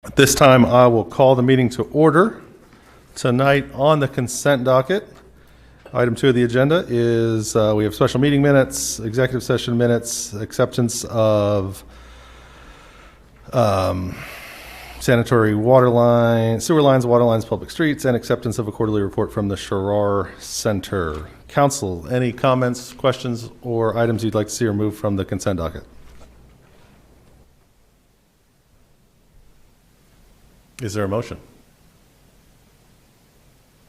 At this time, I will call the meeting to order. Tonight on the consent docket, item 2 of the agenda is we have special meeting minutes, executive session minutes, acceptance of sanitary water lines, sewer lines, water lines, public streets, and acceptance of a quarterly report from the Sherrar Center. Council, any comments, questions, or items you'd like to see removed from the consent docket? Is there a motion?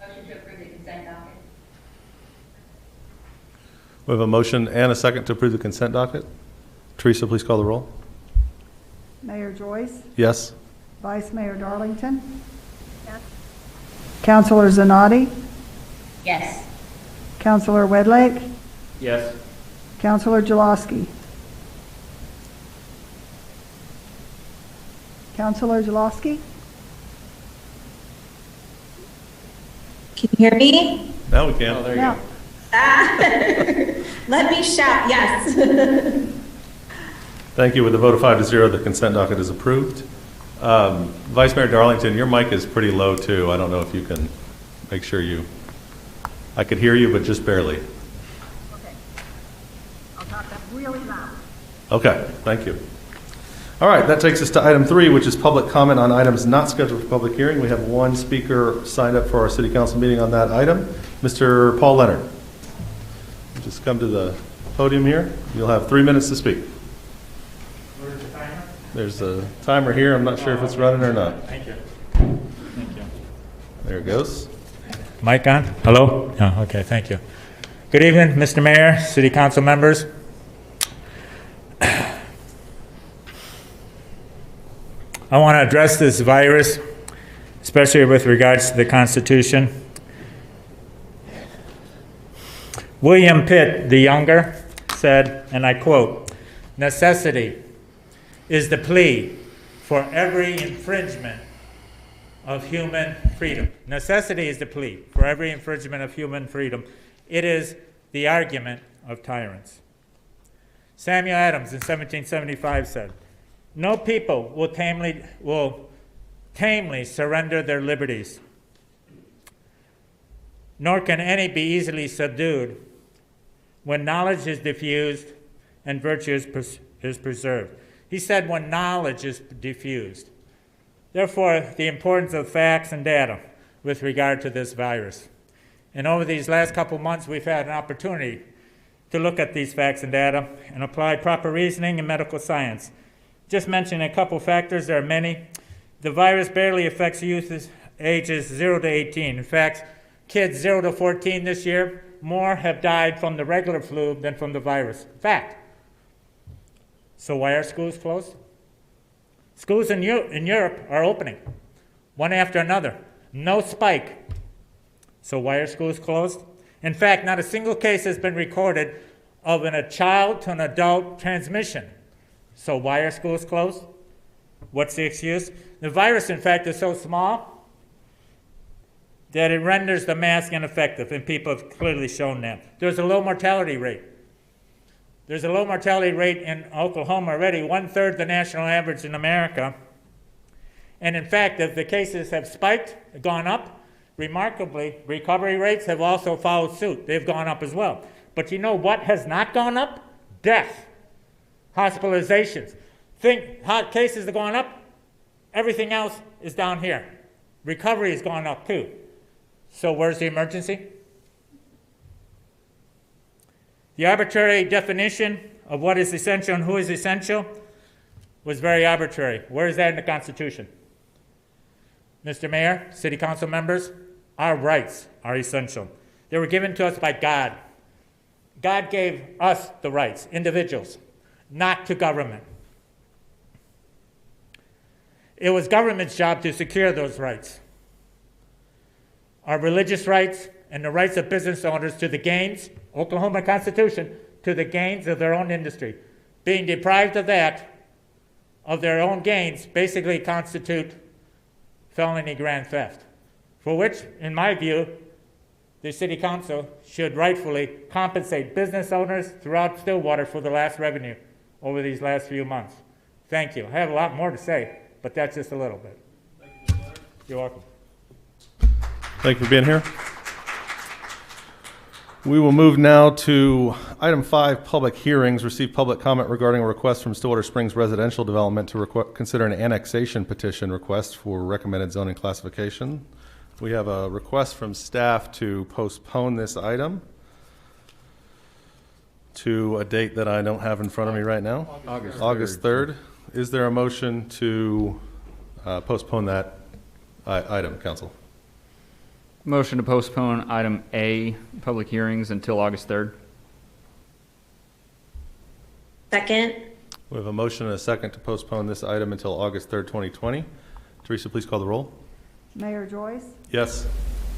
Motion to approve the consent docket. We have a motion and a second to approve the consent docket. Teresa, please call the roll. Mayor Joyce? Yes? Vice Mayor Darlington? Yes. Councilor Zanotti? Yes. Councilor Wedlake? Yes. Councilor Jaloski? Councilor Jaloski? Can you hear me? Now we can. Oh, there you Now, go. Let me shout, yes. Thank you. With a vote of 5-0, the consent docket is approved. Vice Mayor Darlington, your mic is pretty low too. I don't know if you can make sure I could hear you, but just barely. okay. I'll talk that really loud. Okay, thank you. All right, that takes us to item 3, which is public comment on items not scheduled for public hearing. We have one speaker signed up for our city council meeting on that item, Mr. Paul Leonard. Just come to the podium here. You'll have 3 minutes to speak. Where's the timer? There's a timer here. I'm not sure if it's running or not. Thank you. Thank you. There it goes. Mic on? Hello? Oh, okay, thank you. Good evening, Mr. Mayor, City Council members. I want to address this virus, especially with regards to the Constitution. William Pitt the Younger said, and I quote, "Necessity is the plea for every infringement of human freedom." Necessity is the plea for every infringement of human freedom. It is the argument of tyrants. Samuel Adams in 1775 said, "No people will tamely surrender their liberties, nor can any be easily subdued when knowledge is diffused and virtue is preserved." He said when knowledge is diffused. Therefore, the importance of facts and data with regard to this virus. And over these last couple months, we've had an opportunity to look at these facts and data and apply proper reasoning and medical science. Just mentioning a couple factors, there are many. The virus barely affects youth ages 0 to 18. In fact, kids 0 to 14 this year, more have died from the regular flu than from the virus. Fact. So why are schools closed? Schools in Europe are opening, one after another. No spike. So why are schools closed? In fact, not a single case has been recorded of a child to an adult transmission. So why are schools closed? What's the excuse? The virus, in fact, is so small that it renders the mask ineffective, and people have clearly shown that. There's a low mortality rate. There's a low mortality rate in Oklahoma already, 1/3 the national average in America. And in fact, if the cases have spiked, gone up, remarkably, recovery rates have also followed suit. They've gone up as well. But you know what has not gone up? Death. Hospitalizations. Hot cases are going up, everything else is down here. Recovery has gone up too. So where's the emergency? The arbitrary definition of what is essential and who is essential was very arbitrary. Where is that in the Constitution? Mr. Mayor, City Council members, our rights are essential. They were given to us by God. God gave us the rights, individuals, not to government. It was government's job to secure those rights. Our religious rights and the rights of business owners to the gains, Oklahoma Constitution, to the gains of their own industry. Being deprived of that, of their own gains, basically constitute felony grand theft, for which, in my view, the City Council should rightfully compensate business owners throughout Stillwater for the lost revenue over these last few months. Thank you. I have a lot more to say, but that's just a little bit. You're welcome. Thank you for being here. We will move now to item 5, public hearings. Receive public comment regarding a request from Stillwater Springs Residential Development to consider an annexation petition request for recommended zoning classification. We have a request from staff to postpone this item to a date that I don't have in front of me right now. August 3rd. Is there a motion to postpone that item, council? Motion to postpone item A, public hearings, until August 3rd. Second. We have a motion and a second to postpone this item until August 3rd, 2020. Teresa, please call the roll. Mayor Joyce? Yes.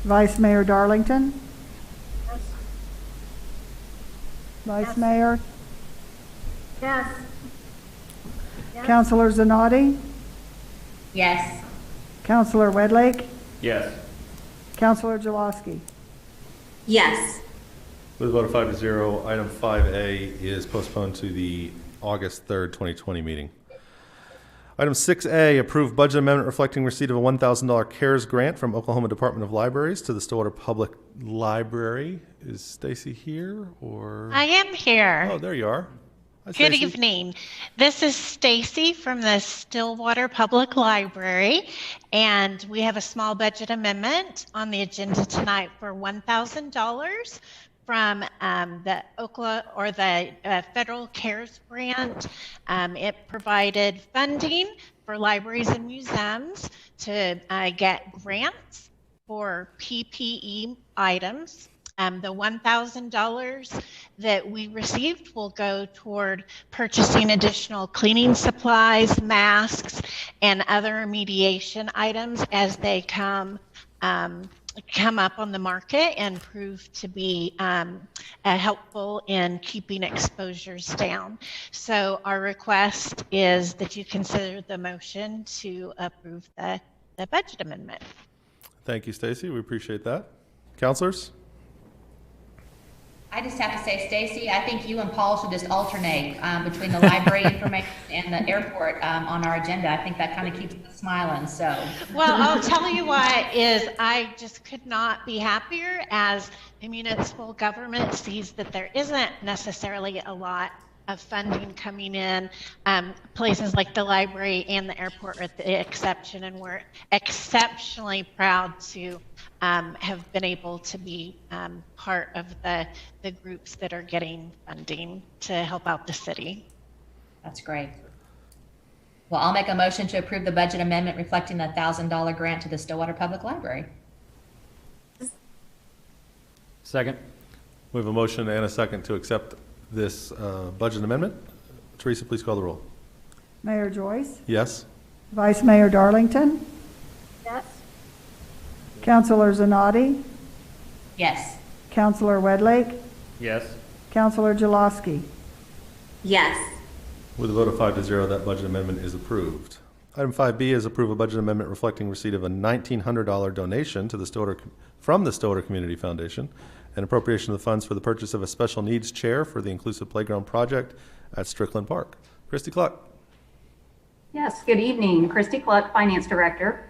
Vice Mayor Darlington? Vice Mayor? Yes. Councilor Zanotti? Yes. Councilor Wedlake? Yes. Councilor Jaloski? Yes. With a vote of 5-0, item 5A is postponed to the August 3rd, 2020 meeting. Item 6A, approved budget amendment reflecting receipt of a $1,000 CARES grant from Oklahoma Department of Libraries to the Stillwater Public Library. Is Stacy here or? I am here. Oh, there you are. Hi, Good Stacy. evening. This is Stacy from the Stillwater Public Library, and we have a small budget amendment on the agenda tonight for $1,000 from the federal CARES grant. It provided funding for libraries and museums to get grants for PPE items. The $1,000 that we received will go toward purchasing additional cleaning supplies, masks, and other remediation items as they come up on the market and prove to be helpful in keeping exposures down. So our request is that you consider the motion to approve the budget amendment. Thank you, Stacy. We appreciate that. Counselors? I just have to say, Stacy, I think you and Paul should just alternate between the library information and the airport on our agenda. I think that kind of keeps us smiling, so. Well, I'll tell you what is I just could not be happier as the municipal government sees that there isn't necessarily a lot of funding coming in. Places like the library and the airport are the exception, and we're exceptionally proud to have been able to be part of the groups that are getting funding to help out the city. That's great. Well, I'll make a motion to approve the budget amendment reflecting the $1,000 grant to the Stillwater Public Library. Second. We have a motion and a second to accept this budget amendment. Teresa, please call the roll. Mayor Joyce? Yes. Vice Mayor Darlington? Yes. Councilor Zanotti? Yes. Councilor Wedlake? Yes. Councilor Jaloski? Yes. With a vote of 5-0, that budget amendment is approved. Item 5B is approve a budget amendment reflecting receipt of a $1,900 donation to the from the Stillwater Community Foundation and appropriation of the funds for the purchase of a special needs chair for the Inclusive Playground Project at Strickland Park. Christy Cluck. Yes, good evening. Christy Cluck, Finance Director.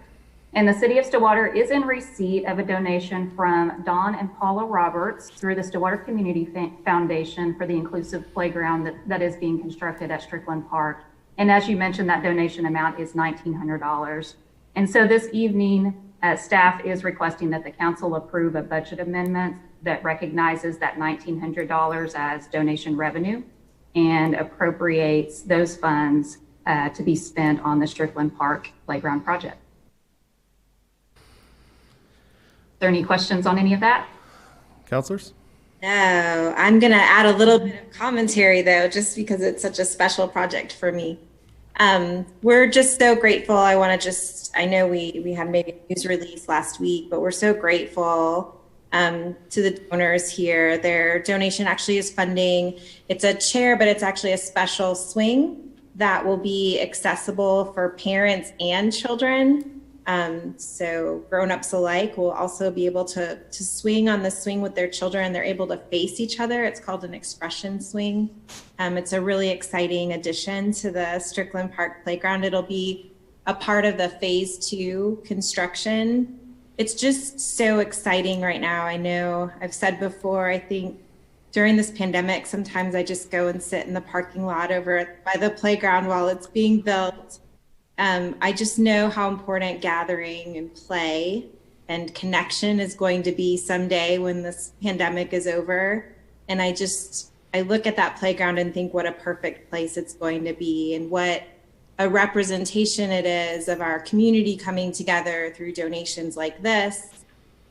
And the City of Stillwater is in receipt of a donation from Don and Paula Roberts through the Stillwater Community Foundation for the Inclusive Playground that is being constructed at Strickland Park. And as you mentioned, that donation amount is $1,900. And so this evening, staff is requesting that the council approve a budget amendment that recognizes that $1,900 as donation revenue and appropriates those funds to be spent on the Strickland Park Playground project. Are there any questions on any of that? Counselors? No, I'm going to add a little bit of commentary though, just because it's such a special project for me. We're just so grateful. I know we had maybe a news release last week, but we're so grateful to the donors here. Their donation actually is funding, it's a chair, but it's actually a special swing that will be accessible for parents and children. So grown-ups alike will also be able to swing on the swing with their children. They're able to face each other. It's called an expression swing. It's a really exciting addition to the Strickland Park Playground. It'll be a part of the phase 2 construction. It's just so exciting right now. I know I've said before, I think during this pandemic, sometimes I just go and sit in the parking lot over by the playground while it's being built. I just know how important gathering and play and connection is going to be someday when this pandemic is over. And I look at that playground and think what a perfect place it's going to be and what a representation it is of our community coming together through donations like this,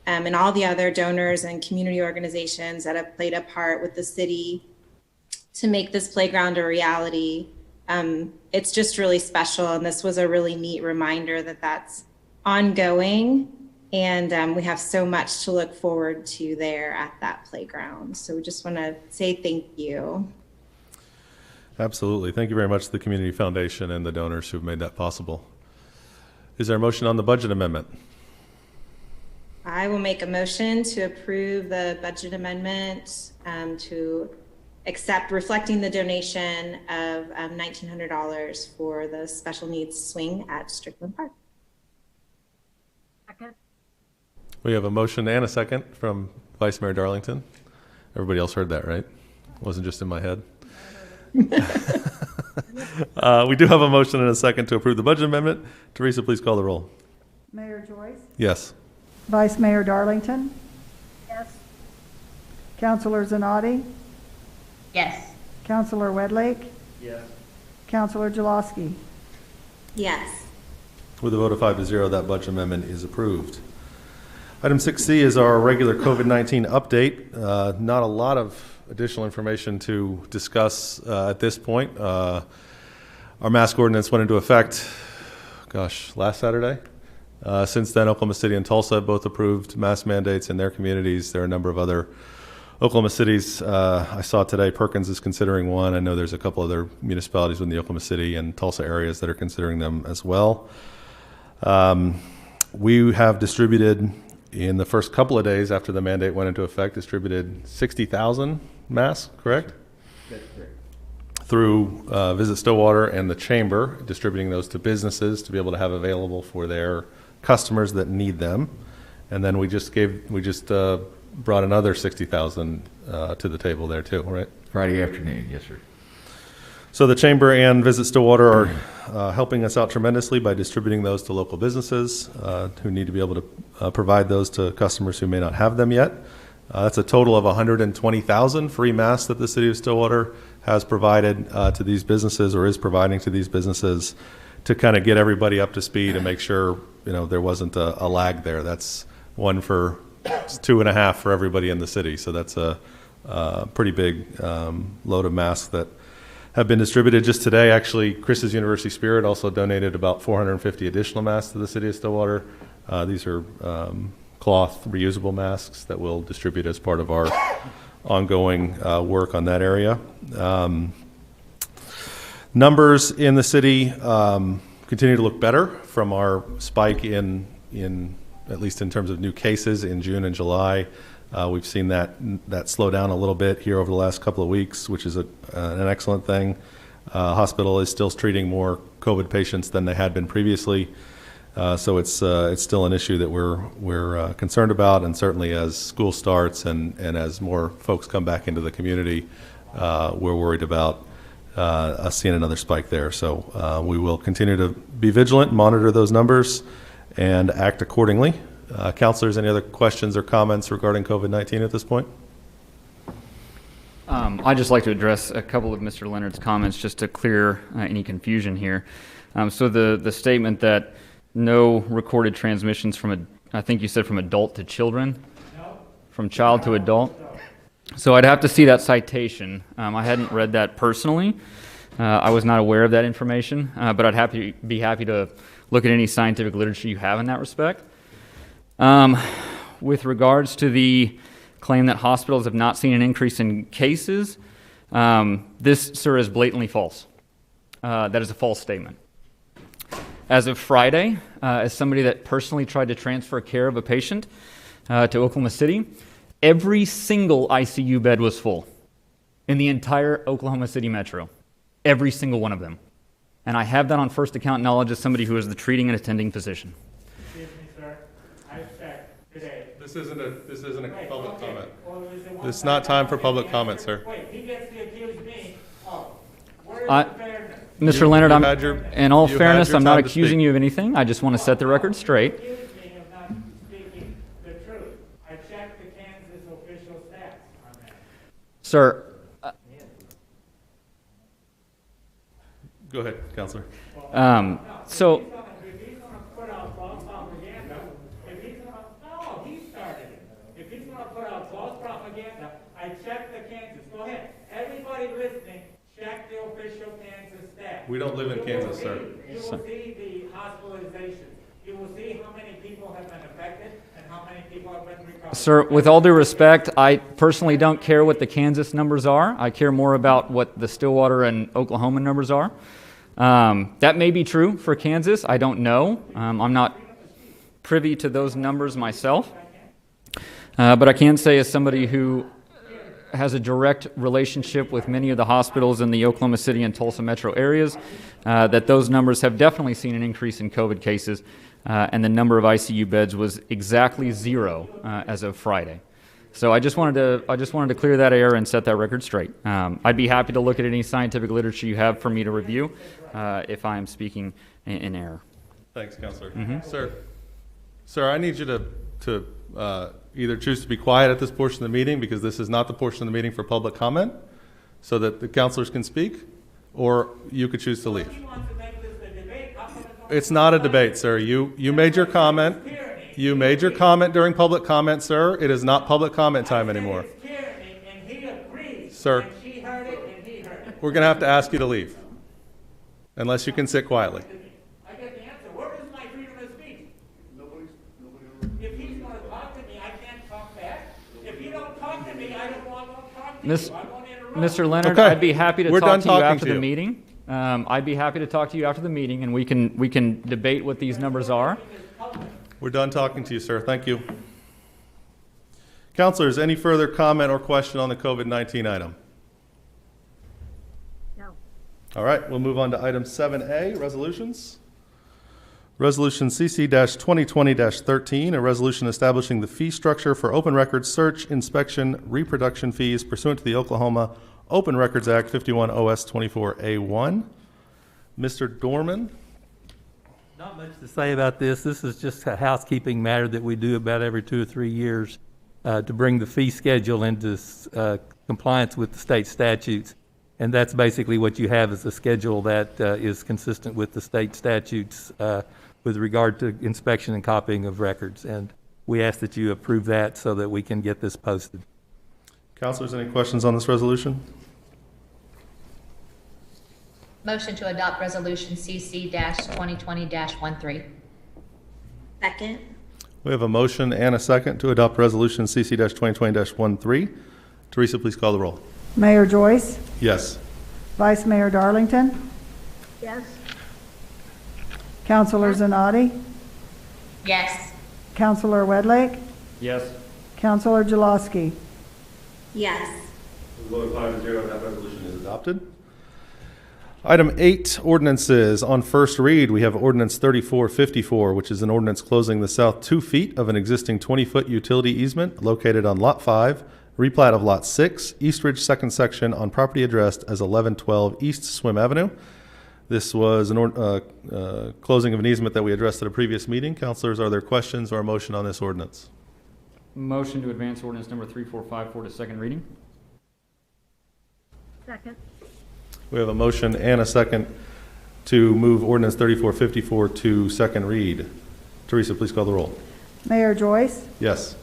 and all the other donors and community organizations that have played a part with the city to make this playground a reality. It's just really special, and this was a really neat reminder that that's ongoing, and we have so much to look forward to there at that playground. So we just want to say thank you. Absolutely. Thank you very much to the Community Foundation and the donors who have made that possible. Is there a motion on the budget amendment? I will make a motion to approve the budget amendment to accept, reflecting the donation of $1,900 for the special needs swing at Strickland Park. Second. We have a motion and a second from Vice Mayor Darlington. Everybody else heard that, right? It wasn't just in my head. We do have a motion and a second to approve the budget amendment. Teresa, please call the roll. Mayor Joyce? Yes. Vice Mayor Darlington? Yes. Councilor Zanotti? Yes. Councilor Wedlake? Yes. Councilor Jaloski? Yes. With a vote of 5-0, that budget amendment is approved. Item 6C is our regular COVID-19 update. Not a lot of additional information to discuss at this point. Our mask ordinance went into effect, last Saturday. Since then, Oklahoma City and Tulsa have both approved mask mandates in their communities. There are a number of other Oklahoma cities. I saw today Perkins is considering one. I know there's a couple other municipalities within the Oklahoma City and Tulsa areas that are considering them as well. We have distributed, in the first couple of days after the mandate went into effect, distributed 60,000 masks, correct? That's correct. Through Visit Stillwater and the Chamber, distributing those to businesses to be able to have available for their customers that need them. And then we just brought another 60,000 to the table there too, right? Friday afternoon, yes, sir. So the Chamber and Visit Stillwater are helping us out tremendously by distributing those to local businesses who need to be able to provide those to customers who may not have them yet. That's a total of 120,000 free masks that the City of Stillwater has provided to these businesses, or is providing to these businesses, to kind of get everybody up to speed and make sure there wasn't a lag there. That's one for 2.5 for everybody in the city. So that's a pretty big load of masks that have been distributed just today. Actually, Chris's University Spirit also donated about 450 additional masks to the City of Stillwater. These are cloth reusable masks that we'll distribute as part of our ongoing work on that area. Numbers in the city continue to look better from our spike in at least in terms of new cases in June and July. We've seen that slow down a little bit here over the last couple of weeks, which is an excellent thing. Hospital is still treating more COVID patients than they had been previously. So it's still an issue that we're concerned about, and certainly as school starts and as more folks come back into the community, we're worried about us seeing another spike there. So we will continue to be vigilant, monitor those numbers, and act accordingly. Councilors, any other questions or comments regarding COVID-19 at this point? I'd just like to address a couple of Mr. Leonard's comments just to clear any confusion here. So the statement that no recorded transmissions from, I think you said from adult to children? No. From child to adult? No. So I'd have to see that citation. I hadn't read that personally. I was not aware of that information, but I'd be happy to look at any scientific literature you have in that respect. With regards to the claim that hospitals have not seen an increase in cases, this, sir, is blatantly false. That is a false statement. As of Friday, as somebody that personally tried to transfer care of a patient to Oklahoma City, every single ICU bed was full in the entire Oklahoma City metro. Every single one of them. and I have that on first account knowledge as somebody who is the treating and attending physician. Excuse me, sir. I checked today. This isn't a Wait, public okay. comment. Well, is it This is not time for public comment, sir. Wait, he gets to accuse me. Oh, where is I- the fairness? Mr. Leonard, you had your- in all you had fairness, your I'm not time to accusing speak. you of anything. I just want to set the record straight. Accuse me of not speaking the truth. I checked the Kansas official stats on that. Sir, Go ahead, Counselor. so If he's gonna put out false propaganda, no, he started it. If he's gonna put out false propaganda, I checked the Kansas. Go ahead. Everybody listening, check the official Kansas stats. We don't live in Kansas, sir. You will see the hospitalizations. You will see how many people have been affected and how many people have been recovered. Sir, with all due respect, I personally don't care what the Kansas numbers are. I care more about what the Stillwater and Oklahoma numbers are. That may be true for Kansas. I don't know. I'm not privy to those numbers myself. But I can say, as somebody who has a direct relationship with many of the hospitals in the Oklahoma City and Tulsa metro areas, that those numbers have definitely seen an increase in COVID cases, and the number of ICU beds was exactly 0 as of Friday. So I just wanted to clear that air and set that record straight. I'd be happy to look at any scientific literature you have for me to review if I am speaking in error. Thanks, Counselor. Sir, I need you to either choose to be quiet at this portion of the meeting, because this is not the portion of the meeting for public comment, so that the counselors can speak, or you could choose to leave. He wants to make this a debate. I'm gonna go- It's not a debate, sir. You made your comment. You made your comment during public comment, sir. It is not public comment time anymore. It's tyranny, and he agrees. Sir. And she heard it, and he heard it. We're going to have to ask you to leave, unless you can sit quietly. I get the answer. Where is my freedom of speech? If he's gonna talk to me, I can't talk back. If you don't talk to me, I don't want to talk to Miss- you. I won't interrupt. Mr. Leonard, Okay. I'd be happy to We're talk done to you talking after to the you. meeting. I'd be happy to talk to you after the meeting, and we can debate what these numbers are. We're done talking to you, sir. Thank you. Counselors, any further comment or question on the COVID-19 item? No. All right, we'll move on to item 7A, resolutions. Resolution CC-2020-13, a resolution establishing the fee structure for open records search, inspection, reproduction fees pursuant to the Oklahoma Open Records Act 51 OS 24A1. Mr. Dorman? Not much to say about this. This is just a housekeeping matter that we do about every 2 or 3 years to bring the fee schedule into compliance with the state statutes. And that's basically what you have, is a schedule that is consistent with the state statutes with regard to inspection and copying of records. And we ask that you approve that so that we can get this posted. Counselors, any questions on this resolution? Motion to adopt resolution CC-2020-13. Second. We have a motion and a second to adopt resolution CC-2020-13. Teresa, please call the roll. Mayor Joyce, Yes. Vice Mayor Darlington, Yes. Councilor Zanotti, Yes. Councilor Wedlake, Yes. Councilor Jaloski. Yes. Vote of 5-0, that resolution is adopted. Item 8, ordinances. On first read, we have ordinance 3454, which is an ordinance closing the south 2 feet of an existing 20-foot utility easement located on Lot 5, replat of Lot 6, East Ridge second section on property addressed as 1112 East Swim Avenue. This was an closing of an easement that we addressed at a previous meeting. Councilors, are there questions or a motion on this ordinance? Motion to advance ordinance number 3454 to second reading. Second. We have a motion and a second to move ordinance 3454 to second read. Teresa, please call the roll. Mayor Joyce, Yes.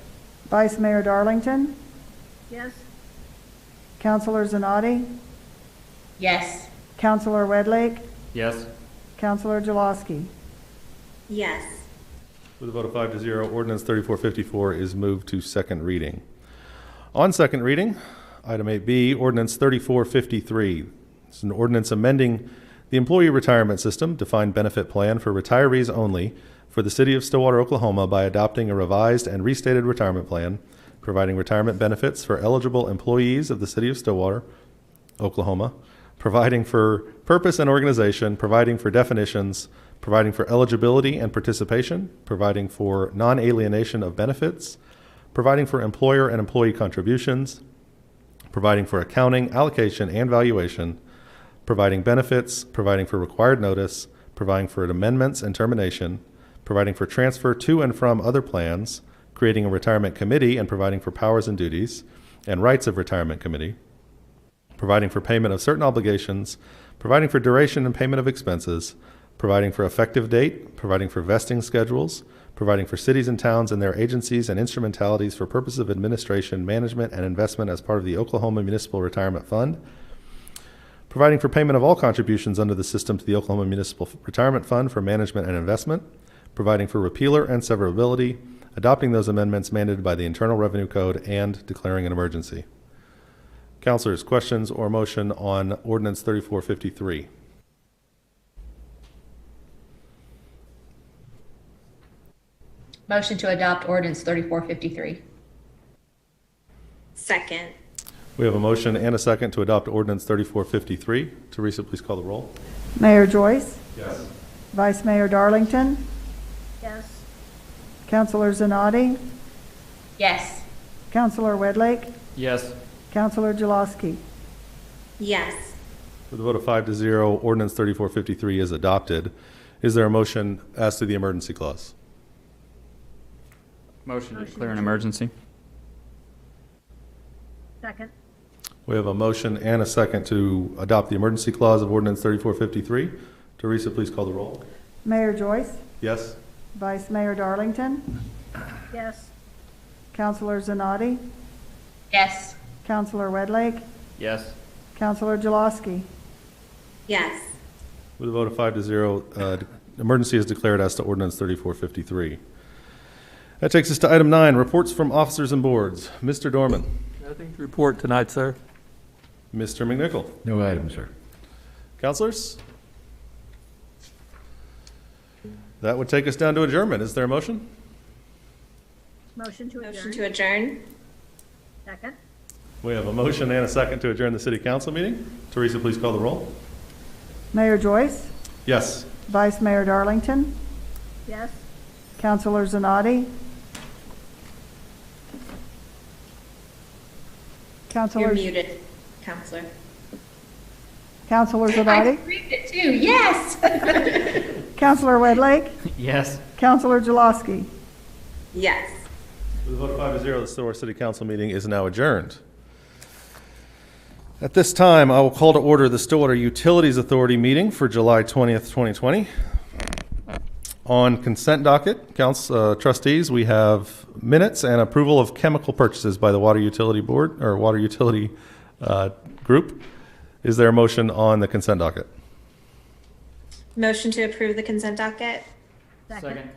Vice Mayor Darlington, Yes. Councilor Zanotti, Yes. Councilor Wedlake, Yes. Councilor Jaloski. Yes. With a vote of 5-0, ordinance 3454 is moved to second reading. On second reading, item 8B, ordinance 3453. It's an ordinance amending the employee retirement system defined benefit plan for retirees only for the city of Stillwater, Oklahoma by adopting a revised and restated retirement plan, providing retirement benefits for eligible employees of the city of Stillwater, Oklahoma, providing for purpose and organization, providing for definitions, providing for eligibility and participation, providing for non-alienation of benefits, providing for employer and employee contributions, providing for accounting, allocation, and valuation, providing benefits, providing for required notice, providing for amendments and termination, providing for transfer to and from other plans, creating a retirement committee and providing for powers and duties and rights of retirement committee, providing for payment of certain obligations, providing for duration and payment of expenses, providing for effective date, providing for vesting schedules, providing for cities and towns and their agencies and instrumentalities for purposes of administration, management, and investment as part of the Oklahoma Municipal Retirement Fund, providing for payment of all contributions under the system to the Oklahoma Municipal Retirement Fund for management and investment, providing for repealer and severability, adopting those amendments mandated by the Internal Revenue Code, and declaring an emergency. Councilors, questions or motion on Ordinance 3453? Motion to adopt ordinance 3453. Second. We have a motion and a second to adopt Ordinance 3453. Teresa, please call the roll. Mayor Joyce, Yes. Vice Mayor Darlington, Yes. Councilor Zanotti, Yes. Councilor Wedlake, Yes. Councilor Jaloski. Yes. With a vote of 5-0, Ordinance 3453 is adopted. Is there a motion as to the emergency clause? Motion to declare an emergency. Second. We have a motion and a second to adopt the emergency clause of Ordinance 3453. Teresa, please call the roll. Mayor Joyce, Yes. Vice Mayor Darlington, Yes. Councilor Zanotti, Yes. Councilor Wedlake, Yes. Councilor Jaloski. Yes. With a vote of 5-0, emergency is declared as to Ordinance 3453. That takes us to item 9, reports from officers and boards. Mr. Dorman. Nothing to report tonight, sir. Mr. McNichol. No item, sir. Councilors? That would take us down to adjournment. Is there a motion? Motion to Motion adjourn. to adjourn. Second. We have a motion and a second to adjourn the city council meeting. Teresa, please call the roll. Mayor Joyce, Yes. Vice Mayor Darlington, Yes. Councilor Zanotti, You're Councilor muted, Counselor. Councilor I Zanotti, screamed it too. Yes. Councilor Wedlake, Yes. Councilor Jaloski. Yes. With a vote of 5-0, the Stillwater City Council meeting is now adjourned. At this time, I will call to order the Stillwater Utilities Authority meeting for July 20th, 2020. On consent docket, trustees, we have minutes and approval of chemical purchases by the Water Utility Board, or Water Utility Group. Is there a motion on the consent docket? Motion to approve the consent docket. Second.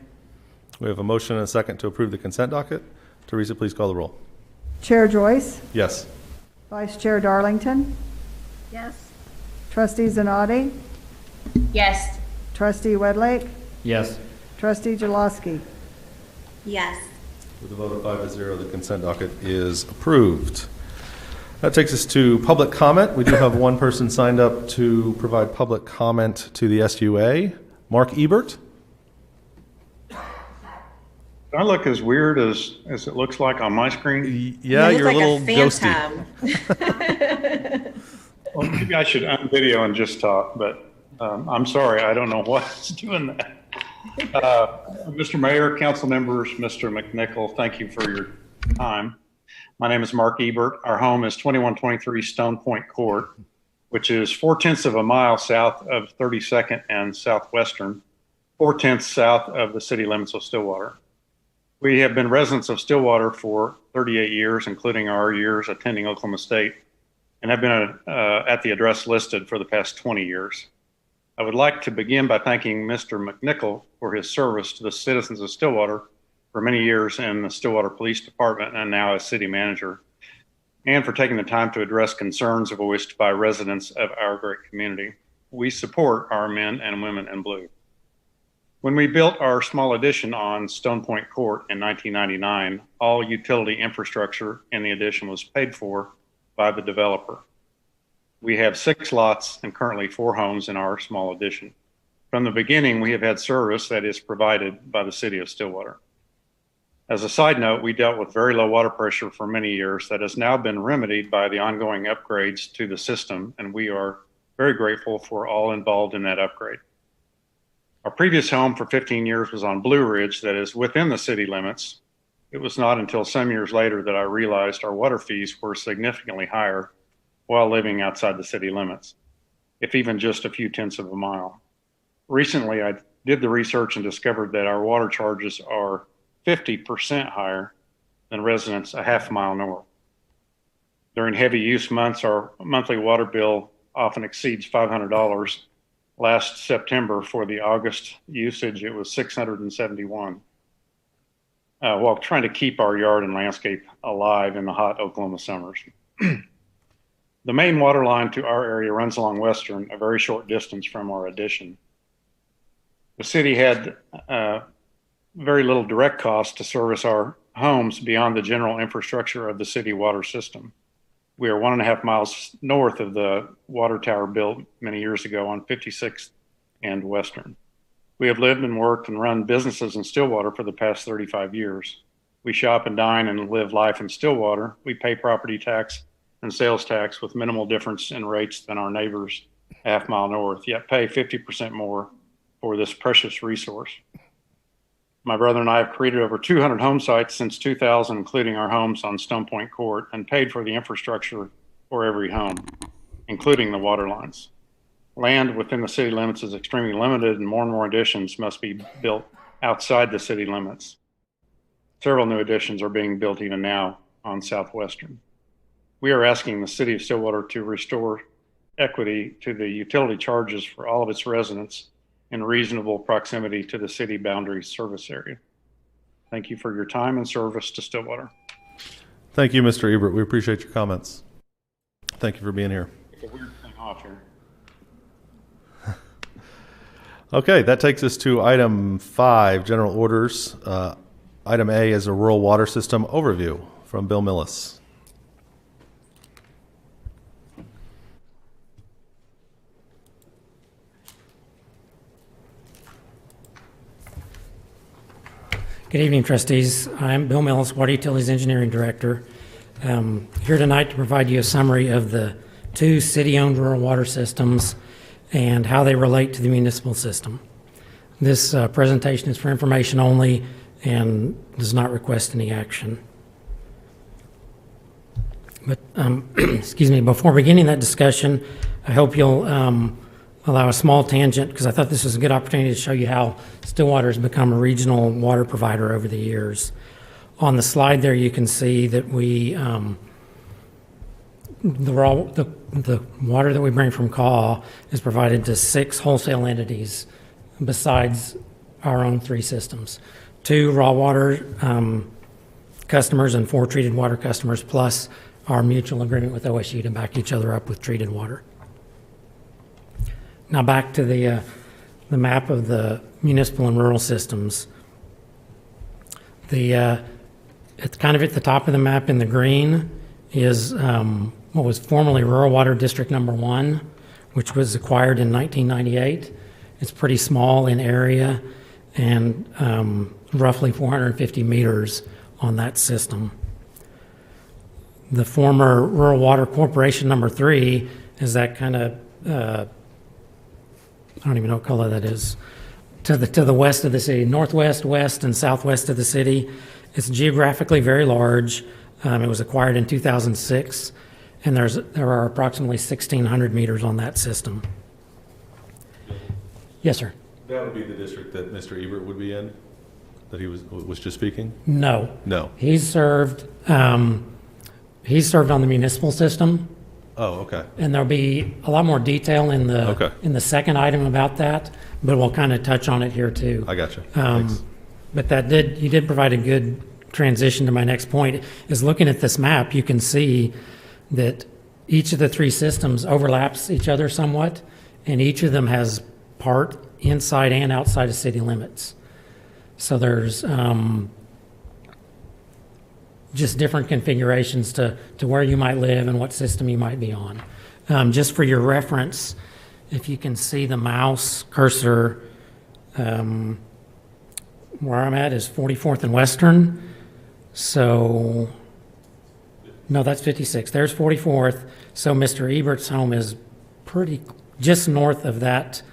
We have a motion and a second to approve the consent docket. Teresa, please call the roll. Chair Joyce, Yes. Vice Chair Darlington, Yes. Trustee Zanotti, Yes. Trustee Wedlake, Yes. Trustee Jaloski. Yes. With a vote of 5-0, the consent docket is approved. That takes us to public comment. We do have one person signed up to provide public comment to the SUA. Mark Ebert. Do I look as weird as it looks like on my screen? Yeah, You you're a look little like ghosty. Well, maybe I should unvideo and just talk, but I'm sorry, I don't know what's doing that. Mr. Mayor, council members, Mr. McNichol, thank you for your time. My name is Mark Ebert. Our home is 2123 Stone Point Court, which is 4/10 of a mile south of 32nd and Southwestern, 4/10 south of the city limits of Stillwater. We have been residents of Stillwater for 38 years, including our years attending Oklahoma State, and have been at the address listed for the past 20 years. I would like to begin by thanking Mr. McNichol for his service to the citizens of Stillwater for many years in the Stillwater Police Department and now as city manager, and for taking the time to address concerns voiced by residents of our great community. We support our men and women in blue. When we built our small addition on Stone Point Court in 1999, all utility infrastructure in the addition was paid for by the developer. We have 6 lots and currently 4 homes in our small addition. From the beginning, we have had service that is provided by the city of Stillwater. As a side note, we dealt with very low water pressure for many years that has now been remedied by the ongoing upgrades to the system, and we are very grateful for all involved in that upgrade. Our previous home for 15 years was on Blue Ridge, that is within the city limits. It was not until some years later that I realized our water fees were significantly higher while living outside the city limits, if even just a few tenths of a mile. Recently, I did the research and discovered that our water charges are 50% higher than residents a half mile north. During heavy use months, our monthly water bill often exceeds $500. Last September, for the August usage, it was $671. While trying to keep our yard and landscape alive in the hot Oklahoma summers. The main water line to our area runs along Western, a very short distance from our addition. The city had very little direct cost to service our homes beyond the general infrastructure of the city water system. We are 1.5 miles north of the water tower built many years ago on 56th and Western. We have lived and worked and run businesses in Stillwater for the past 35 years. We shop and dine and live life in Stillwater. We pay property tax and sales tax with minimal difference in rates than our neighbors a half mile north, yet pay 50% more for this precious resource. My brother and I have created over 200 home sites since 2000, including our homes on Stone Point Court, and paid for the infrastructure for every home, including the water lines. Land within the city limits is extremely limited, and more additions must be built outside the city limits. Several new additions are being built even now on Southwestern. We are asking the city of Stillwater to restore equity to the utility charges for all of its residents in reasonable proximity to the city boundary service area. Thank you for your time and service to Stillwater. Thank you, Mr. Ebert. We appreciate your comments. Thank you for being here. It's a weird thing off here. Okay, that takes us to item 5, general orders. Item A is a rural water system overview from Bill Millis. Good evening, trustees. I'm Bill Millis, Water Utilities Engineering Director. Here tonight to provide you a summary of the 2 city-owned rural water systems and how they relate to the municipal system. This presentation is for information only and does not request any action. But, excuse me, before beginning that discussion, I hope you'll allow a small tangent, because I thought this was a good opportunity to show you how Stillwater has become a regional water provider over the years. On the slide there, you can see that we, the water that we bring from CAW is provided to 6 wholesale entities besides our own 3 systems. 2 raw water customers and 4 treated water customers, plus our mutual agreement with OSU to back each other up with treated water. Now back to the map of the municipal and rural systems. It's kind of at the top of the map in the green is what was formerly Rural Water District Number 1, which was acquired in 1998. It's pretty small in area and roughly 450 meters on that system. The former Rural Water Corporation Number 3 is that kind of I don't even know what color that is, to the west of the city, northwest, west, and southwest of the city. It's geographically very large. It was acquired in 2006, and there are approximately 1,600 meters on that system. Yes, sir. That would be the district that Mr. Ebert would be in, that he was just speaking? No. No. He's served on the municipal system. Oh, okay. And there'll be a lot more detail in the second item about that, but we'll kind of touch on it here too. I got you. Thanks. But you did provide a good transition to my next point. Is looking at this map, you can see that each of the 3 systems overlaps each other somewhat, and each of them has part inside and outside of city limits. So there's just different configurations to where you might live and what system you might be on. Just for your reference, if you can see the mouse cursor, where I'm at is 44th and Western. So, no, that's 56. There's 44th. So Mr. Ebert's home is just north of that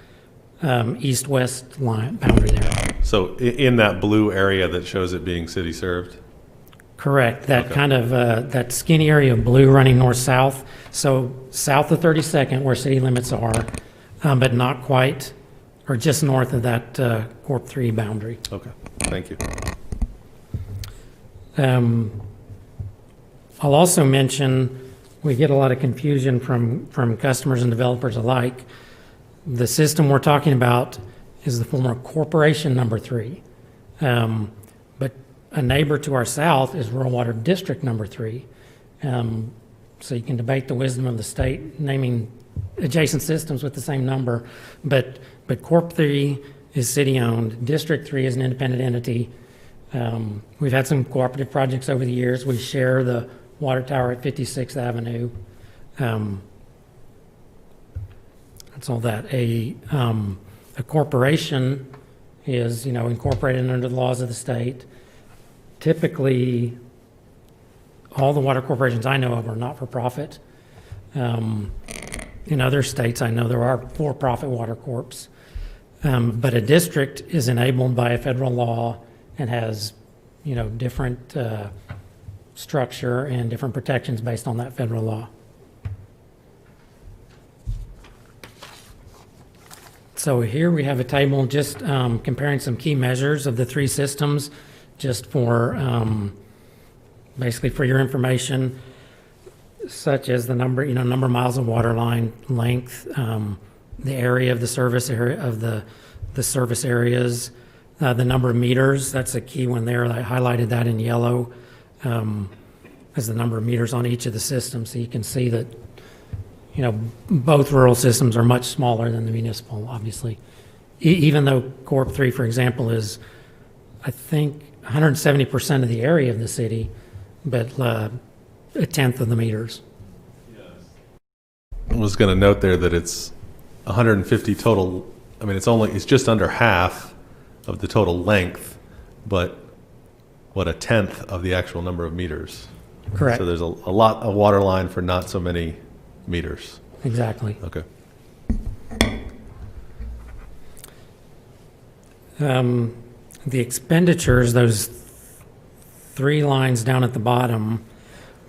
east-west line boundary there. So in that blue area that shows it being city served? Correct. That Okay. kind of, that skinny area of blue running north-south. So south of 32nd where city limits are, but not quite, or just north of that Corp 3 boundary. Okay, thank you. I'll also mention, we get a lot of confusion from customers and developers alike. The system we're talking about is the former Corporation Number 3. But a neighbor to our south is Rural Water District Number 3. So you can debate the wisdom of the state naming adjacent systems with the same number, but Corp 3 is city-owned, District 3 is an independent entity. We've had some cooperative projects over the years. We share the water tower at 56th Avenue. That's all that. A corporation is, incorporated under the laws of the state. Typically, all the water corporations I know of are not-for-profit. In other states, I know there are for-profit water corps. But a district is enabled by a federal law and has, different structure and different protections based on that federal law. So here we have a table just comparing some key measures of the three systems, just for basically for your information, such as the number of miles of water line length, the area of the service area of the service areas, the number of meters. That's a key one there. I highlighted that in yellow as the number of meters on each of the systems. So you can see that both rural systems are much smaller than the municipal, obviously. Even though Corp 3, for example, is, I think, 170% of the area of the city, but a tenth of the meters. I was going to note there that it's 150 total. I mean, it's just under half of the total length, but a tenth of the actual number of meters. Correct. So there's a lot of water line for not so many meters. Exactly. Okay. The expenditures, those three lines down at the bottom,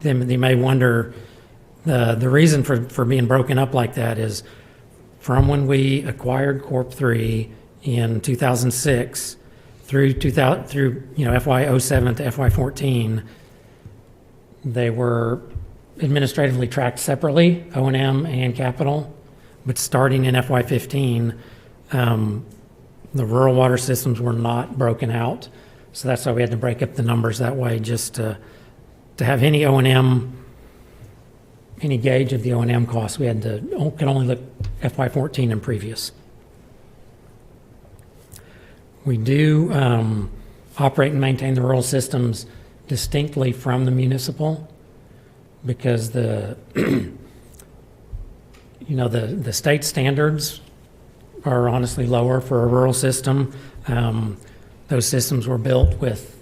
then you may wonder, the reason for being broken up like that is from when we acquired Corp 3 in 2006 through FY 07 to FY 14, they were administratively tracked separately, O&M and capital, but starting in FY 15, the rural water systems were not broken out. So that's why we had to break up the numbers that way, just to have any O&M, any gauge of the O&M costs. We could only look FY 14 and previous. We do operate and maintain the rural systems distinctly from the municipal, because the state standards are honestly lower for a rural system. Those systems were built with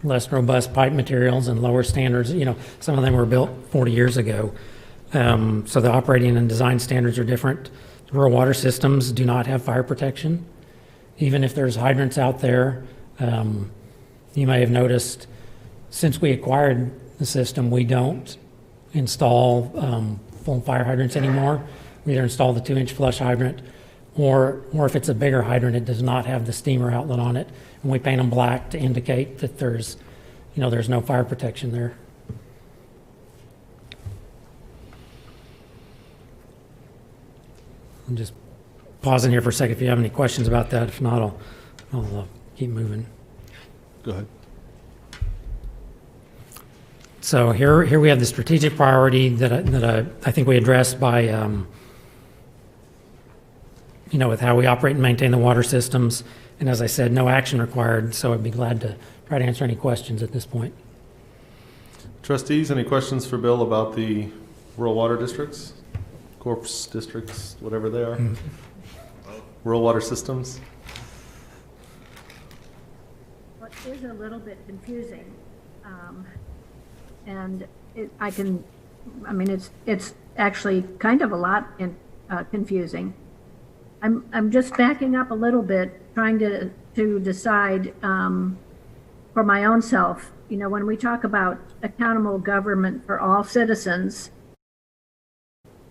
less robust pipe materials and lower standards. Some of them were built 40 years ago. So the operating and design standards are different. Rural water systems do not have fire protection. Even if there's hydrants out there, you may have noticed since we acquired the system, we don't install full fire hydrants anymore. We either install the 2-inch flush hydrant, or if it's a bigger hydrant, it does not have the steamer outlet on it, and we paint them black to indicate that there's no fire protection there. I'm just pausing here for a second if you have any questions about that. If not, I'll keep moving. Go ahead. So here we have the strategic priority that I think we addressed by, with how we operate and maintain the water systems. And as I said, no action required, so I'd be glad to try to answer any questions at this point. Trustees, any questions for Bill about the rural water districts, corpse districts, whatever they are, rural water systems. What is a little bit confusing, and it's actually kind of a lot confusing. I'm just backing up a little bit, trying to decide for my own self. You know, when we talk about accountable government for all citizens,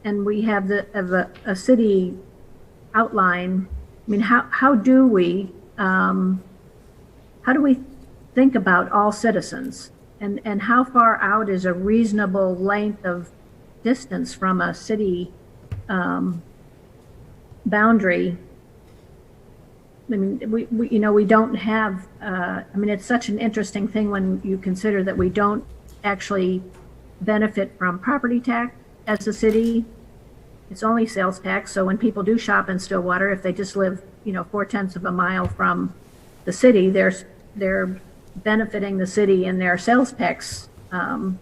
and we have a city outline. I mean, how do we think about all citizens, and how far out is a reasonable length of distance from a city boundary? I mean, we don't have, it's such an interesting thing when you consider that we don't actually benefit from property tax as a city. It's only sales tax. So when people do shop in Stillwater, if they just live, 4/10 of a mile from the city, they're benefiting the city in their sales tax. Am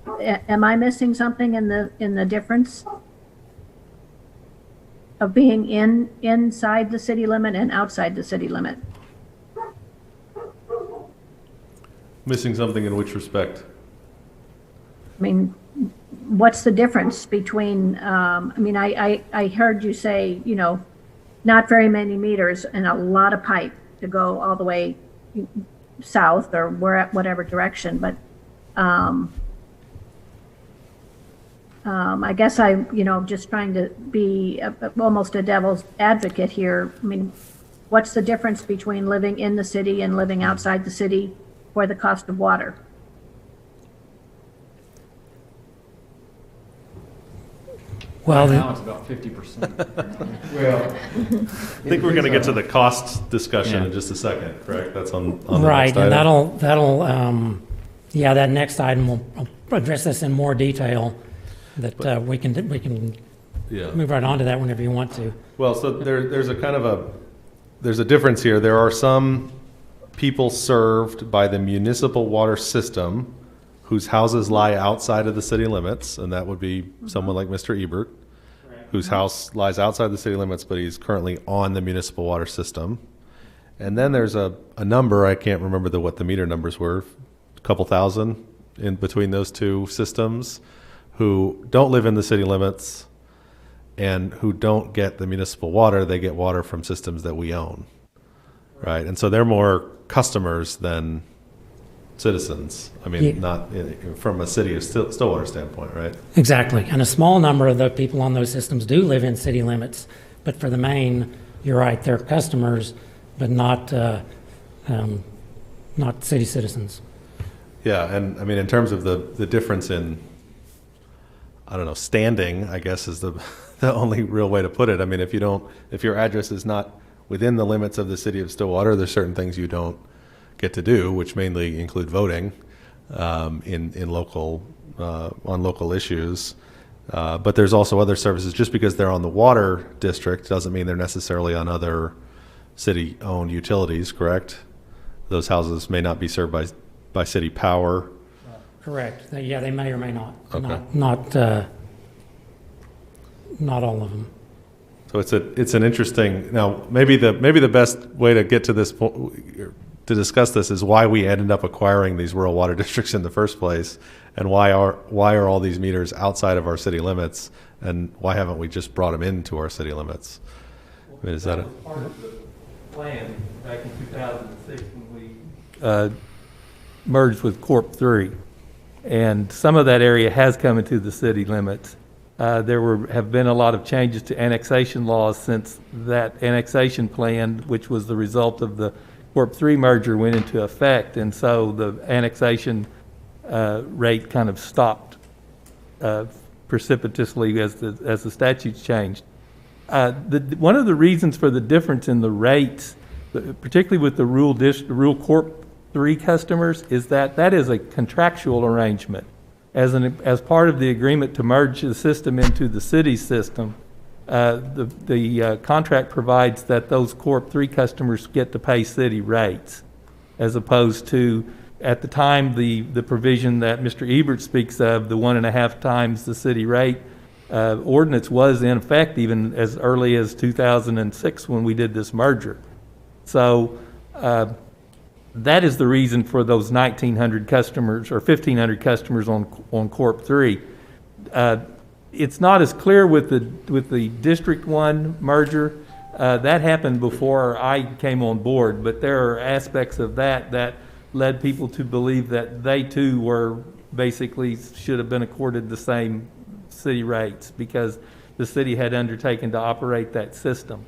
I missing something in the difference of being inside the city limit and outside the city limit? Missing something in which respect? I mean, what's the difference between, I heard you say, not very many meters and a lot of pipe to go all the way south or whatever direction, but I guess just trying to be almost a devil's advocate here. I mean, what's the difference between living in the city and living outside the city for the cost of water? Well, now it's about 50%. Well, I think we're going to get to the cost discussion in just a second, correct? That's on the right, next item. and that'll that next item will address this in more detail. That we can move right on to that whenever you want to. Well, so there's a difference here. There are some people served by the municipal water system whose houses lie outside of the city limits, and that would be someone like Mr. Ebert, whose house lies outside the city limits, but he's currently on the municipal water system. And then there's a number, I can't remember what the meter numbers were, a couple thousand in between those two systems, who don't live in the city limits and who don't get the municipal water. They get water from systems that we own, right? And so they're more customers than citizens. I mean, not from a city of Stillwater standpoint, right? Exactly. And a small number of the people on those systems do live in city limits. But for the main, you're right, they're customers, but not city citizens. Yeah, and I mean, in terms of the difference in, standing, I guess is the only real way to put it. I mean, if your address is not within the limits of the city of Stillwater, there's certain things you don't get to do, which mainly include voting in local on local issues. But there's also other services. Just because they're on the water district doesn't mean they're necessarily on other city-owned utilities. Correct? Those houses may not be served by city power. Correct. Yeah, they may or may not. Okay. Not all of them. So it's an interesting. Now maybe the best way to get to this point, to discuss this, is why we ended up acquiring these rural water districts in the first place, and why are all these meters outside of our city limits, and why haven't we just brought them into our city limits? I mean, is that was part of the plan back in 2006 when we merged with Corp 3, and some of that area has come into the city limits. There have been a lot of changes to annexation laws since that annexation plan, which was the result of the Corp 3 merger, went into effect, and so the annexation rate kind of stopped precipitously as the statutes changed. One of the reasons for the difference in the rates, particularly with the rural Corp 3 customers, is that is a contractual arrangement. As part of the agreement to merge the system into the city system, the contract provides that those Corp 3 customers get to pay city rates, as opposed to At the time, the provision that Mr. Ebert speaks of, the 1.5 times the city rate, ordinance was in effect even as early as 2006 when we did this merger. So that is the reason for those 1,900 customers or 1,500 customers on Corp 3. It's not as clear with the District 1 merger. That happened before I came on board, but there are aspects of that led people to believe that they too were basically should have been accorded the same city rates because the city had undertaken to operate that system.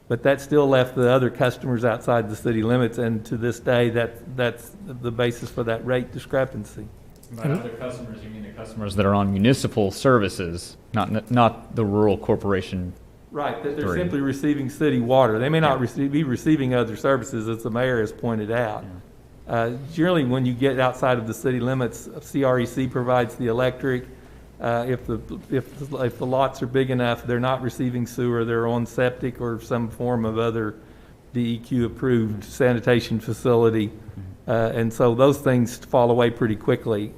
But that still left the other customers outside the city limits, and to this day, that's the basis for that rate discrepancy. By other customers, you mean the customers that are on municipal services, not the rural corporation. Right, that they're simply receiving city water. They may not be receiving other services, as the mayor has pointed out. Generally, when you get outside of the city limits, CREC provides the electric. If the lots are big enough, they're not receiving sewer, they're on septic or some form of other DEQ-approved sanitation facility. And so those things fall away pretty quickly.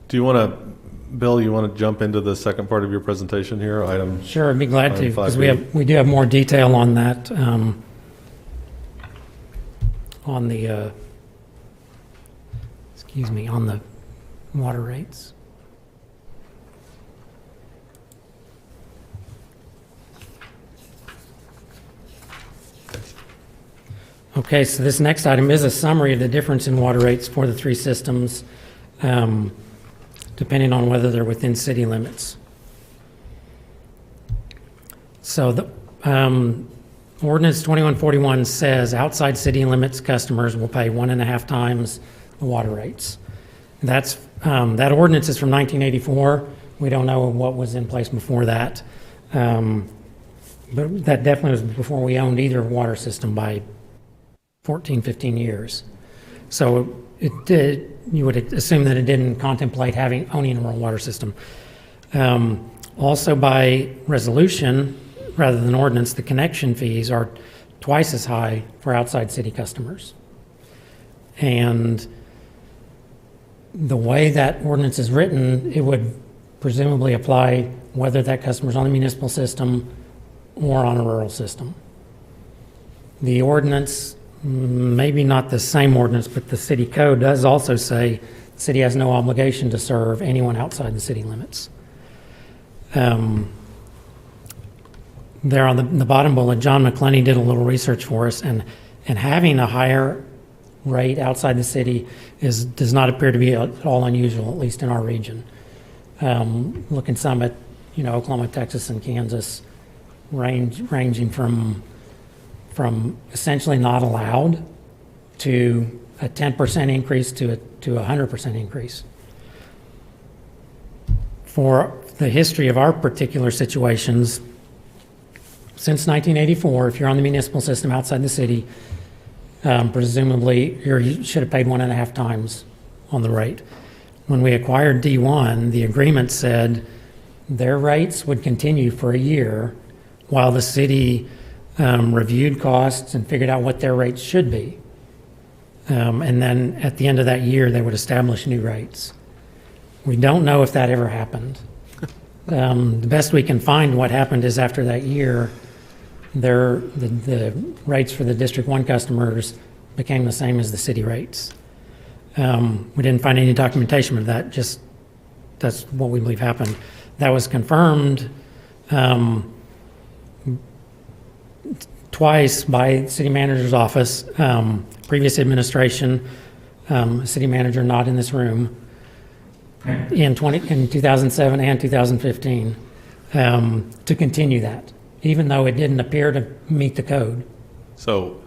Do you want to, Bill, you want to jump into the second part of your presentation here? Sure, I'd be glad to, because 5B. we do have more detail on that, on the on the water rates. Okay, so this next item is a summary of the difference in water rates for the three systems, depending on whether they're within city limits. So the Ordinance 2141 says outside city limits customers will pay 1.5 times the water rates. That ordinance is from 1984. We don't know what was in place before that. But that definitely was before we owned either water system by 14, 15 years. So you would assume that it didn't contemplate owning a rural water system. Also by resolution, rather than ordinance, the connection fees are twice as high for outside city customers. And the way that ordinance is written, it would presumably apply whether that customer's on the municipal system or on a rural system. The ordinance, maybe not the same ordinance, but the city code does also say the city has no obligation to serve anyone outside the city limits. There on the bottom bullet, John McClenny did a little research for us, and having a higher rate outside the city does not appear to be at all unusual, at least in our region. Looking some at, Oklahoma, Texas, and Kansas, ranging from essentially not allowed to a 10% increase to a 100% increase. For the history of our particular situations, since 1984, if you're on the municipal system outside the city, presumably you should have paid 1.5 times on the rate. When we acquired D1, the agreement said their rates would continue for a year while the city reviewed costs and figured out what their rates should be. And then at the end of that year, they would establish new rates. We don't know if that ever happened. The best we can find what happened is after that year, the rates for the District 1 customers became the same as the city rates. We didn't find any documentation of that, just that's what we believe happened. That was confirmed twice by the city manager's office, previous administration, city manager not in this room, in 2007 and 2015, to continue that, even though it didn't appear to meet the code. So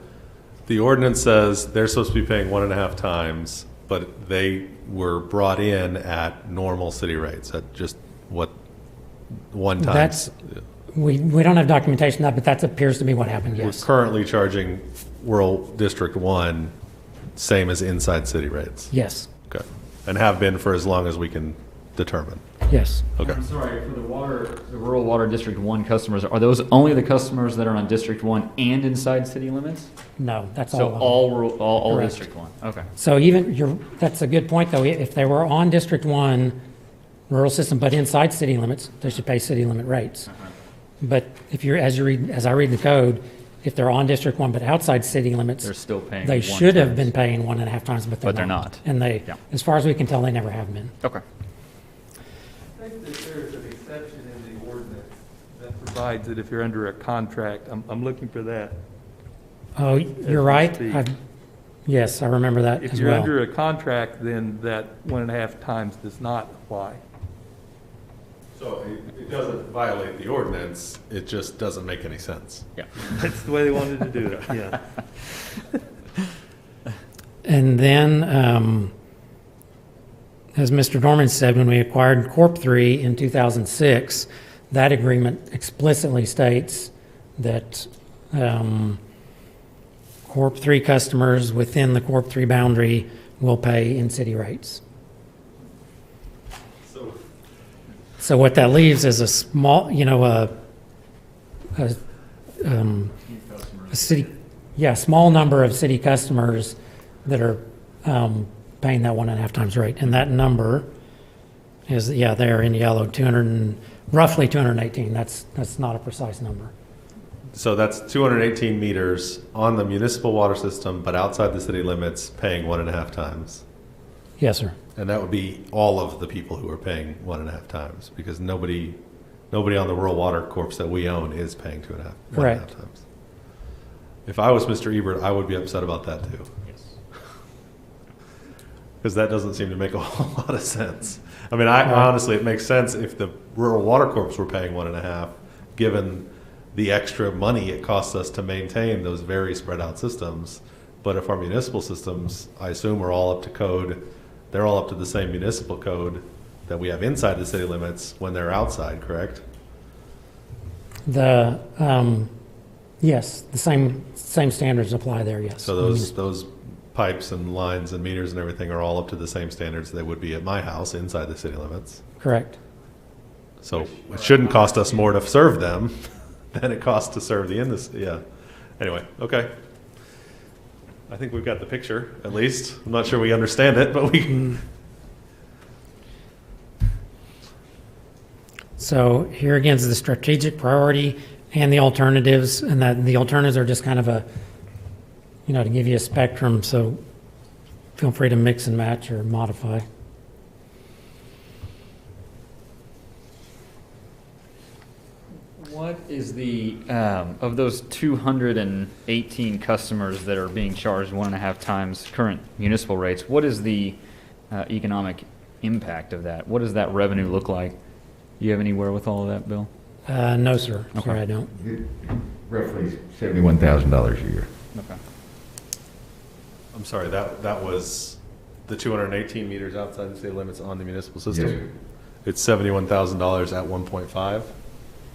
the ordinance says they're supposed to be paying 1.5 times, but they were brought in at normal city rates, at just what, 1 time? We don't have documentation of that, but that appears to be what happened, yes. We're currently charging rural District 1 same as inside city rates? Yes. Okay. And have been for as long as we can determine? Yes. Okay. I'm sorry, for the rural water District 1 customers, are those only the customers that are on District 1 and inside city limits? No, that's all. So of them. all Correct. District 1, okay. So that's a good point, though. If they were on District 1 rural system, but inside city limits, they should pay city limit rates. But if as I read the code, if they're on District 1 but outside city limits, They're still paying they one should have times. been paying 1.5 times, but they're not. And Yeah. as far as we can tell, they never have been. Okay. I think that there's an exception in the ordinance that provides that if you're under a contract, I'm looking for that. Oh, you're right. speak. Yes, I remember that If as you're well. under a contract, then that 1.5 times does not apply. So it doesn't violate the ordinance, it just doesn't make any sense. Yeah. That's the way they wanted to do it, yeah. And then, as Mr. Dorman said, when we acquired Corp 3 in 2006, that agreement explicitly states that Corp 3 customers within the Corp 3 boundary will pay in-city rates. So what that leaves is a small, a small number of city customers that are paying that 1.5 times rate. And that number is, there in yellow, roughly 218. That's not a precise number. So that's 218 meters on the municipal water system, but outside the city limits, paying 1.5 times. Yes, sir. And that would be all of the people who are paying 1.5 times, because nobody on the rural water corps that we own is paying 1.5 Correct. times. If I was Mr. Ebert, I would be upset about that too. Yes. Because that doesn't seem to make a whole lot of sense. I mean, honestly, it makes sense if the rural water corps were paying 1.5, given the extra money it costs us to maintain those very spread out systems. But if our municipal systems, I assume, are all up to code, they're all up to the same municipal code that we have inside the city limits when they're outside, correct? Yes, the same standards apply there, yes. So those pipes and lines and meters and everything are all up to the same standards they would be at my house inside the city limits. Correct. So it shouldn't cost us more to serve them than it costs to serve yeah. Anyway, okay. I think we've got the picture, at least. I'm not sure we understand it, but we. So here again is the strategic priority and the alternatives, and that the alternatives are just kind of to give you a spectrum, so feel free to mix and match or modify. What is of those 218 customers that are being charged 1.5 times current municipal rates, what is the economic impact of that? What does that revenue look like? Do you have any wherewithal of that, Bill? No, sir. Okay. Sorry, I don't. Roughly $71,000 a year. Okay. I'm sorry, that was the 218 meters outside the city limits on the municipal system? Yes, sir. It's $71,000 at 1.5?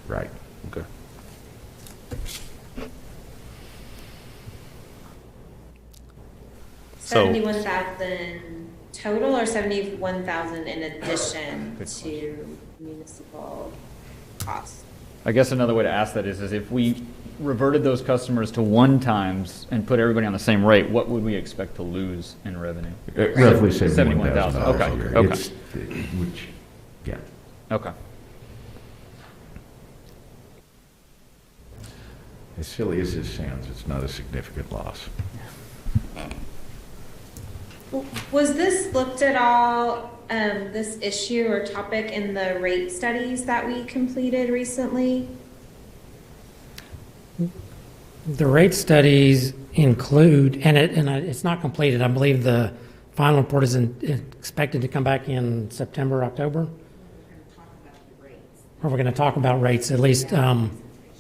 Right. Okay. So- 71,000 total or 71,000 in addition to municipal costs? I guess another way to ask that is if we reverted those customers to 1 times and put everybody on the same rate, what would we expect to lose in revenue? Roughly $71,000 Okay. a year. Okay. Yeah. Okay. As silly as this sounds, it's not a significant loss. Was this looked at all, this issue or topic in the rate studies that we completed recently? The rate studies include, and it's not completed. I believe the final report is expected to come back in September, October. Or we're going to talk about rates at least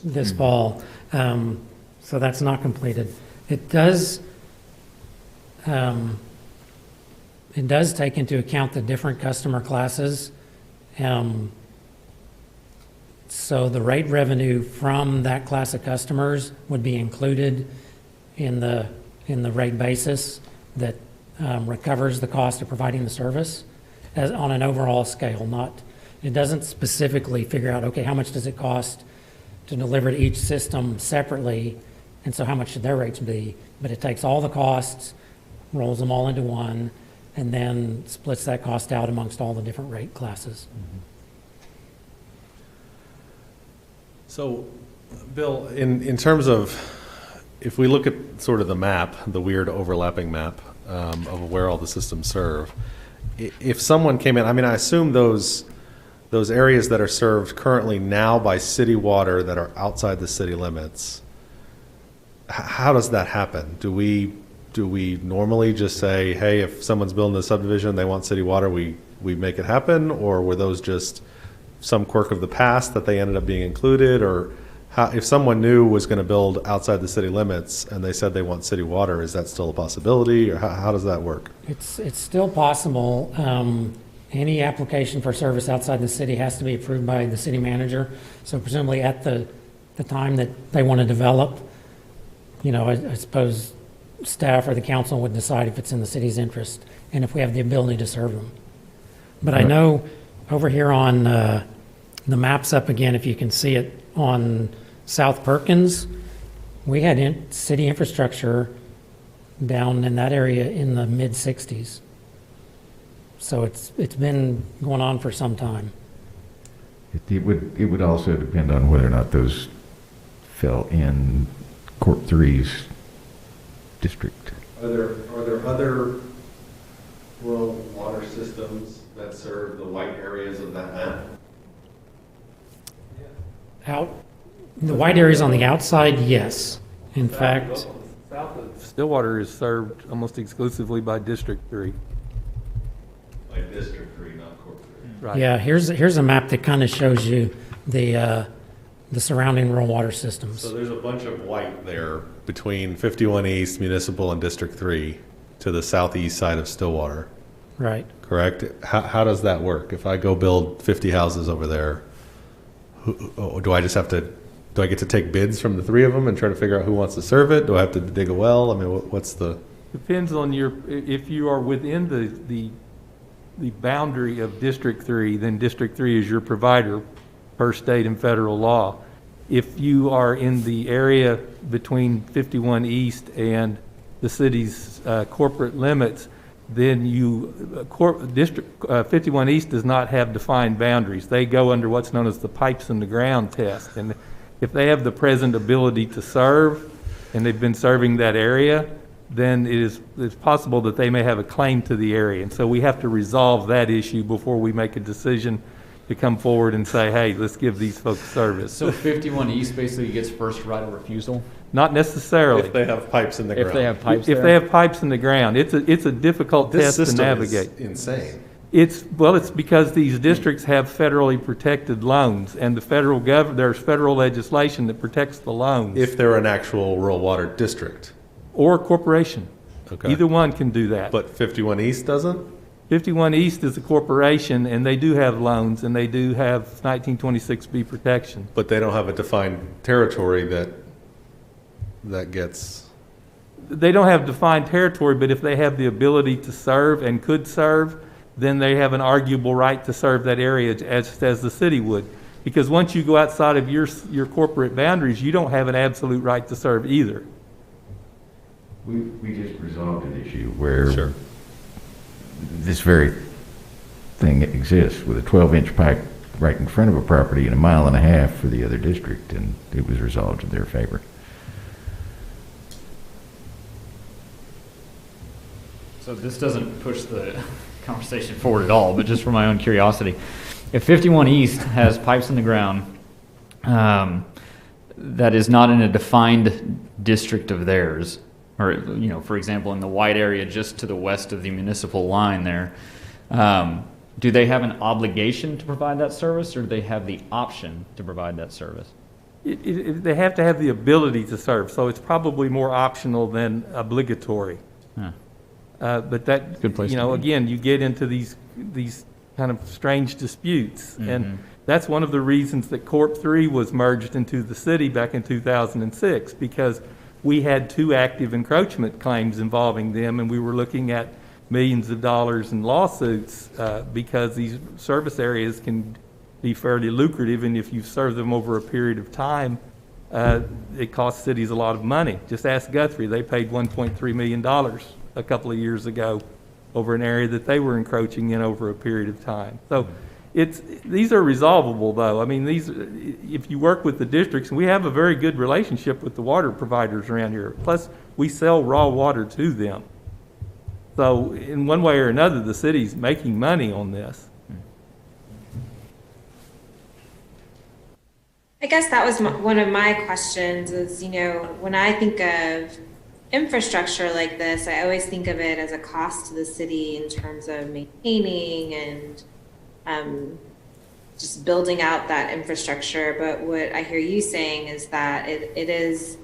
this fall. So that's not completed. It does take into account the different customer classes. So the rate revenue from that class of customers would be included in the rate basis that recovers the cost of providing the service on an overall scale, not It doesn't specifically figure out, okay, how much does it cost to deliver to each system separately, and so how much should their rates be? But it takes all the costs, rolls them all into one, and then splits that cost out amongst all the different rate classes. So, Bill, in terms of, if we look at sort of the map, the weird overlapping map of where all the systems serve, if someone came in, I mean, I assume those areas that are served currently now by city water that are outside the city limits, how does that happen? Do we normally just say, hey, if someone's building a subdivision, they want city water, we make it happen? Or were those just some quirk of the past that they ended up being included? Or if someone new was going to build outside the city limits and they said they want city water, is that still a possibility? Or how does that work? It's still possible. Any application for service outside the city has to be approved by the city manager. So presumably at the time that they want to develop, I suppose staff or the council would decide if it's in the city's interest and if we have the ability to serve them. But I know over here on the maps up again, if you can see it on South Perkins, we had city infrastructure down in that area in the mid-60s. So it's been going on for some time. It would also depend on whether or not those fell in Corp 3's district. Are there other rural water systems that serve the white areas of that map? The white areas on the outside, yes. In fact, South of Stillwater is served almost exclusively by District 3. By District 3, not Corp 3. Right. yeah, here's a map that kind of shows you the surrounding rural water systems. So there's a bunch of white there between 51 East, Municipal, and District 3 to the southeast side of Stillwater. Right. Correct? How does that work? If I go build 50 houses over there, do I get to take bids from the three of them and try to figure out who wants to serve it? Do I have to dig a well? I mean, what's the... Depends on if you are within the boundary of District 3, then District 3 is your provider per state and federal law. If you are in the area between 51 East and the city's corporate limits, then District 51 East does not have defined boundaries. They go under what's known as the pipes in the ground test. And if they have the present ability to serve, and they've been serving that area, then it's possible that they may have a claim to the area. And so we have to resolve that issue before we make a decision to come forward and say, hey, let's give these folks service. So 51 East basically gets first right of refusal? Not necessarily. If they have pipes in the ground. If they have pipes If there? they have pipes in the ground. It's a difficult This test to system navigate. is insane. It's because these districts have federally protected loans, and there's federal legislation that protects the loans. If they're an actual rural water district. Or a corporation. Okay. Either one can do that. But 51 East doesn't? 51 East is a corporation, and they do have loans, and they do have 1926B protection. But they don't have a defined territory that gets... They don't have defined territory, but if they have the ability to serve and could serve, then they have an arguable right to serve that area as the city would. Because once you go outside of your corporate boundaries, you don't have an absolute right to serve either. We just resolved an issue where Sure. this very thing exists with a 12-inch pipe right in front of a property and a mile and a half for the other district, and it was resolved in their favor. So this doesn't push the conversation forward at all, but just for my own curiosity, if 51 East has pipes in the ground that is not in a defined district of theirs, or for example, in the white area just to the west of the municipal line there, do they have an obligation to provide that service, or do they have the option to provide that service? They have to have the ability to serve, so it's probably more optional than obligatory. Huh. But that, Good place to be. again, you get into these kind of strange disputes. And that's one of the reasons that Corp 3 was merged into the city back in 2006, because we had two active encroachment claims involving them, and we were looking at millions of dollars in lawsuits because these service areas can be fairly lucrative, and if you serve them over a period of time, it costs cities a lot of money. Just ask Guthrie. They paid $1.3 million a couple of years ago over an area that they were encroaching in over a period of time. So these are resolvable, though. I mean, if you work with the districts, and we have a very good relationship with the water providers around here. Plus, we sell raw water to them. So in one way or another, the city's making money on this. I guess that was one of my questions is, when I think of infrastructure like this, I always think of it as a cost to the city in terms of maintaining and just building out that infrastructure. But what I hear you saying is that it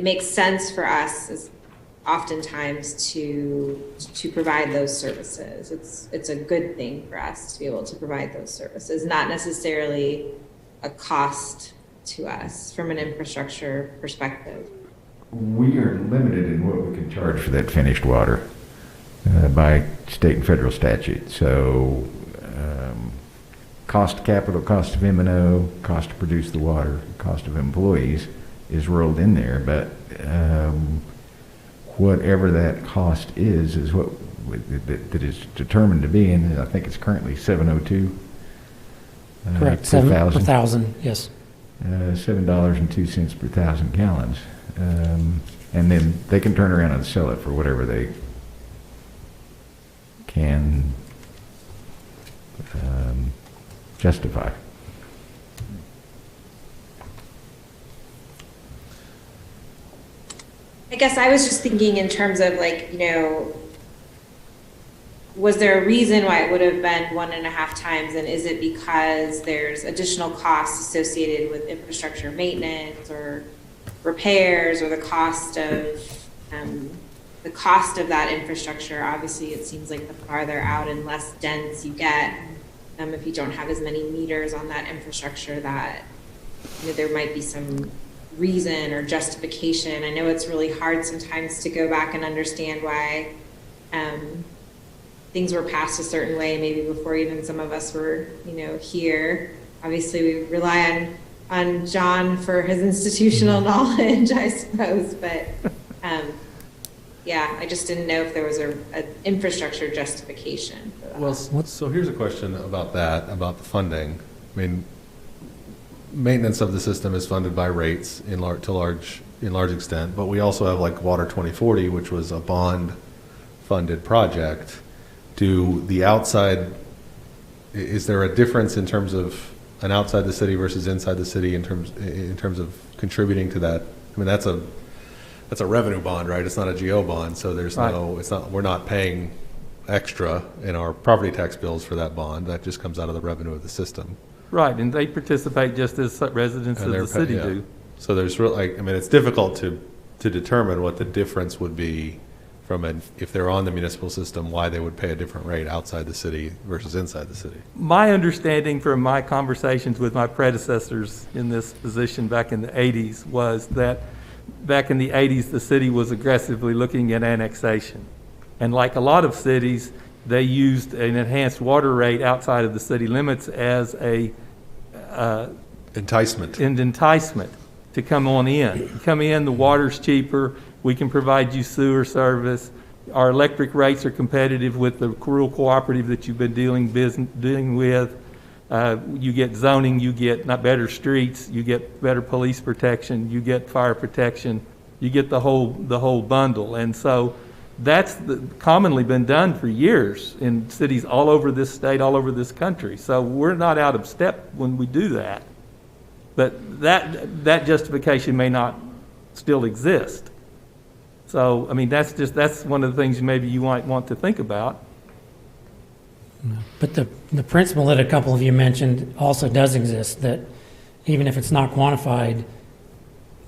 makes sense for us as oftentimes to provide those services. It's a good thing for us to be able to provide those services, not necessarily a cost to us from an infrastructure perspective. We are limited in what we can charge for that finished water by state and federal statute. So cost of capital, cost of M&O, cost to produce the water, cost of employees is rolled in there, but whatever that cost is what that is determined to be, and I think it's currently $7.02 Correct, per thousand. per thousand, yes. $7.02 per thousand gallons. And then they can turn around and sell it for whatever they can justify. I guess I was just thinking in terms of was there a reason why it would have been 1.5 times, and is it because there's additional costs associated with infrastructure maintenance or repairs, or the cost of that infrastructure? Obviously, it seems like the farther out and less dense you get, if you don't have as many meters on that infrastructure, that there might be some reason or justification. I know it's really hard sometimes to go back and understand why things were passed a certain way, maybe before even some of us were, here. Obviously, we rely on John for his institutional knowledge, I suppose, but yeah, I just didn't know if there was an infrastructure justification for that. Well, so here's a question about that, about the funding. I mean, maintenance of the system is funded by rates in large extent, but we also have like Water 2040, which was a bond-funded project. Is there a difference in terms of an outside the city versus inside the city in terms of contributing to that? I mean, that's a revenue bond, right? It's not a GO bond, so we're not paying extra in our property tax bills for that bond. That just comes out of the revenue of the system. Right, and they participate just as residents of the city do. So there's it's difficult to determine what the difference would be if they're on the municipal system, why they would pay a different rate outside the city versus inside the city. My understanding from my conversations with my predecessors in this position back in the 80s was that back in the 80s, the city was aggressively looking at annexation. And like a lot of cities, they used an enhanced water rate outside of the city limits as a enticement to come on in. You come in, the water's cheaper, we can provide you sewer service. Our electric rates are competitive with the rural cooperative that you've been dealing with. You get zoning, you get not better streets, you get better police protection, you get fire protection, you get the whole bundle. And so that's commonly been done for years in cities all over this state, all over this country. So we're not out of step when we do that. But that justification may not still exist. So, I mean, that's one of the things maybe you might want to think about. But the principle that a couple of you mentioned also does exist, that even if it's not quantified,